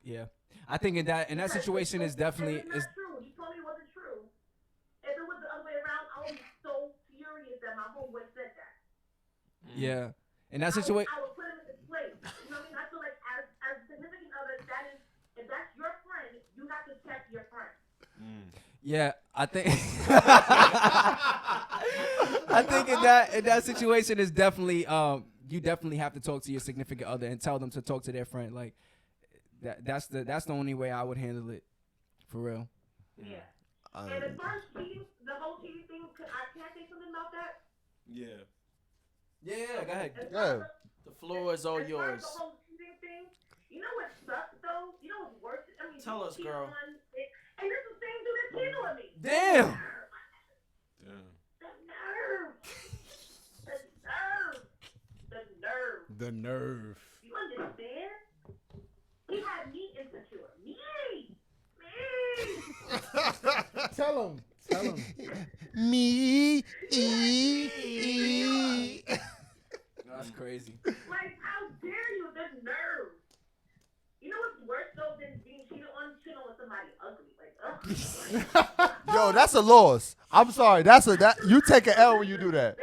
Yeah, I think in that situation is definitely
It's not true. He told me it wasn't true. If it was the other way around, I would be so furious that my homeboy said that.
Yeah. In that situation,
I would put him in his place. You know what I mean? I feel like as a significant other, if that's your friend, you have to check your friend.
yeah, I think I think in that situation is definitely you definitely have to talk to your significant other and tell them to talk to their friend. Like that's the only way I would handle it, for real.
Yeah. And as far as cheating, the whole cheating thing, can I say something about that?
Yeah.
Yeah, go ahead.
Yeah.
the floor is all
As far
yours.
as the whole cheating thing, you know what sucks though? You know what's worse? I mean,
Tell us,
cheat
girl.
on it, and this is the same dude that cheated on me.
Damn.
The nerve. The nerve. The nerve.
The nerve.
You understand? He had me insecure. Me.
Tell him.
Me.
That's crazy.
Like, how dare you? The nerve. You know what's worse though than being cheated on with somebody ugly? Like, ugh.
Yo, that's a loss. I'm sorry. You take an L when you do that.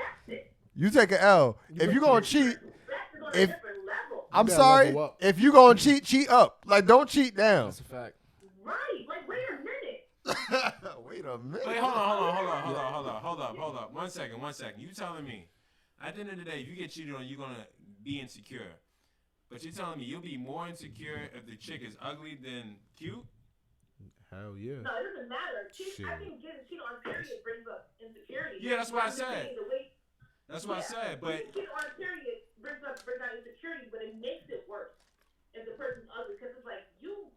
You take an L. If you gonna cheat,
That's on a different level.
I'm
You gotta
sorry.
level up.
If you gonna cheat up. Like, don't cheat down.
That's a fact.
Right. Like, wait a minute.
Wait Wait a minute.
Wait, hold up. One second. You telling me, at the end of the day, if you get cheated on, you're gonna be insecure. But you're telling me you'll be more insecure if the chick is ugly than cute?
Hell yeah.
No, it doesn't matter. I think getting cheated on period brings up insecurity.
Yeah, that's what I said.
But cheating on period brings out insecurity, but it makes it worse if the person's ugly, because it's like you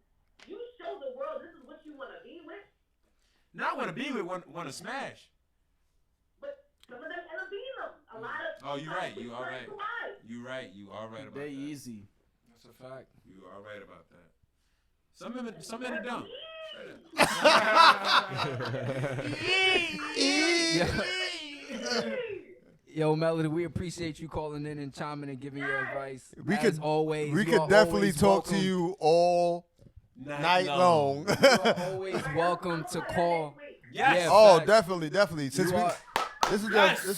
show the world this is what you want to be with.
Not want to be with, want to smash.
But some of them end up being them. A lot of.
Oh, you're right. You are right.
You're
right. You are right about
They're
that.
easy.
That's a fact.
You are right about that. Some men are dumb.
Yo, Melody, we appreciate you calling in and chiming and giving your advice.
We
As always.
We
you
could
are
definitely
always
talk to
welcome.
you all night long.
You are always welcome to call.
Yes.
Yeah,
Oh,
facts.
definitely. Since
You are-
this is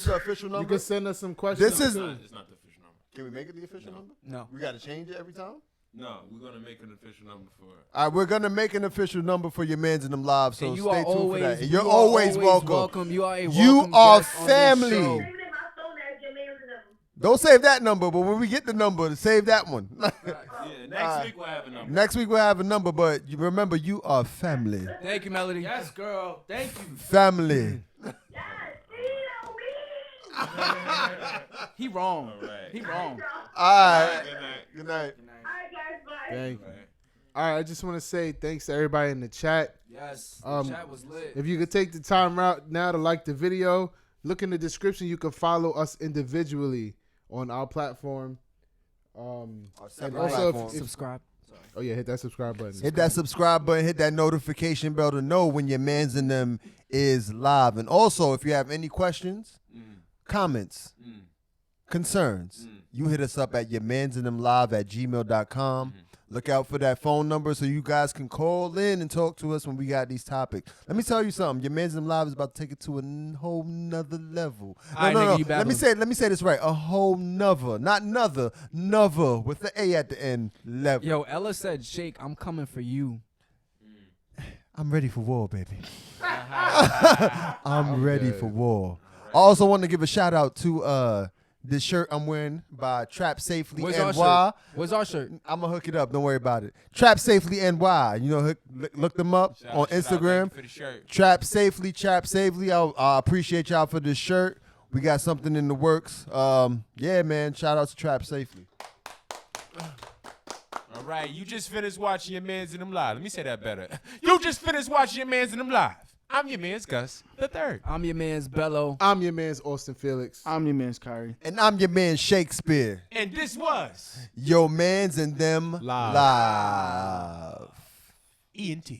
the official
You
number.
can send us some questions.
This is.
too.
It's not the official number.
Can we make it the official number?
No.
We got to change it every time.
No, we're gonna make an official number for it.
All right, we're gonna make an official number for your Mans and Them Live, so
And you
stay
are
tuned
always,
for that. And
you
you're
are
always welcome.
You are a
You
welcome
are
guest on this
family.
show.
Saving in my phone as your Mans and Them.
Don't save that number, but when we get the number, save that one.
Yeah, next week we'll have a number.
Next week we'll have a number, but you remember you are family.
Thank you, Melody.
Yes, girl. Thank you.
Family.
He wrong.
All right.
He wrong.
All right.
Good night.
Good night.
All right, guys, bye.
Thank you. All right, I just want to say thanks to everybody in the chat.
Yes, the chat was lit.
If you could take the time out now to like the video, look in the description. You can follow us individually on our platform. And also, if
subscribe.
Oh yeah, hit that subscribe button.
Hit that subscribe button, hit that notification bell to know when your Mans and Them is live. And also, if you have any questions, comments, concerns, you hit us up at yourmansandthemlive@gmail.com. Look out for that phone number so you guys can call in and talk to us when we got these topics. Let me tell you something. Your Mans and Them Live is about to take it to a whole nother level. No. Let me say this right. A whole nother, not another, nother with the A at the end level.
Yo, Ella said, "Shake, I'm coming for you."
I'm ready for war, baby. I'm ready for war. I also want to give a shout out to this shirt I'm wearing by Trap Safely
Where's
NY.
our shirt? Where's our shirt?
I'm gonna hook it up. Don't worry about it. Trap Safely NY. You know, look them up on Instagram.
For the shirt.
Trap Safely. I appreciate y'all for this shirt. We got something in the works. Yeah, man. Shout out to Trap Safely.
All right, you just finished watching your Mans and Them Live. Let me say that better. You just finished watching your Mans and Them Live. I'm your man's Gus the Third.
I'm your man's Bello.
I'm your man's Austin Felix.
I'm your man's Kyrie.
And I'm your man Shakespeare.
And this was
Your Mans and Them Live.
ENT.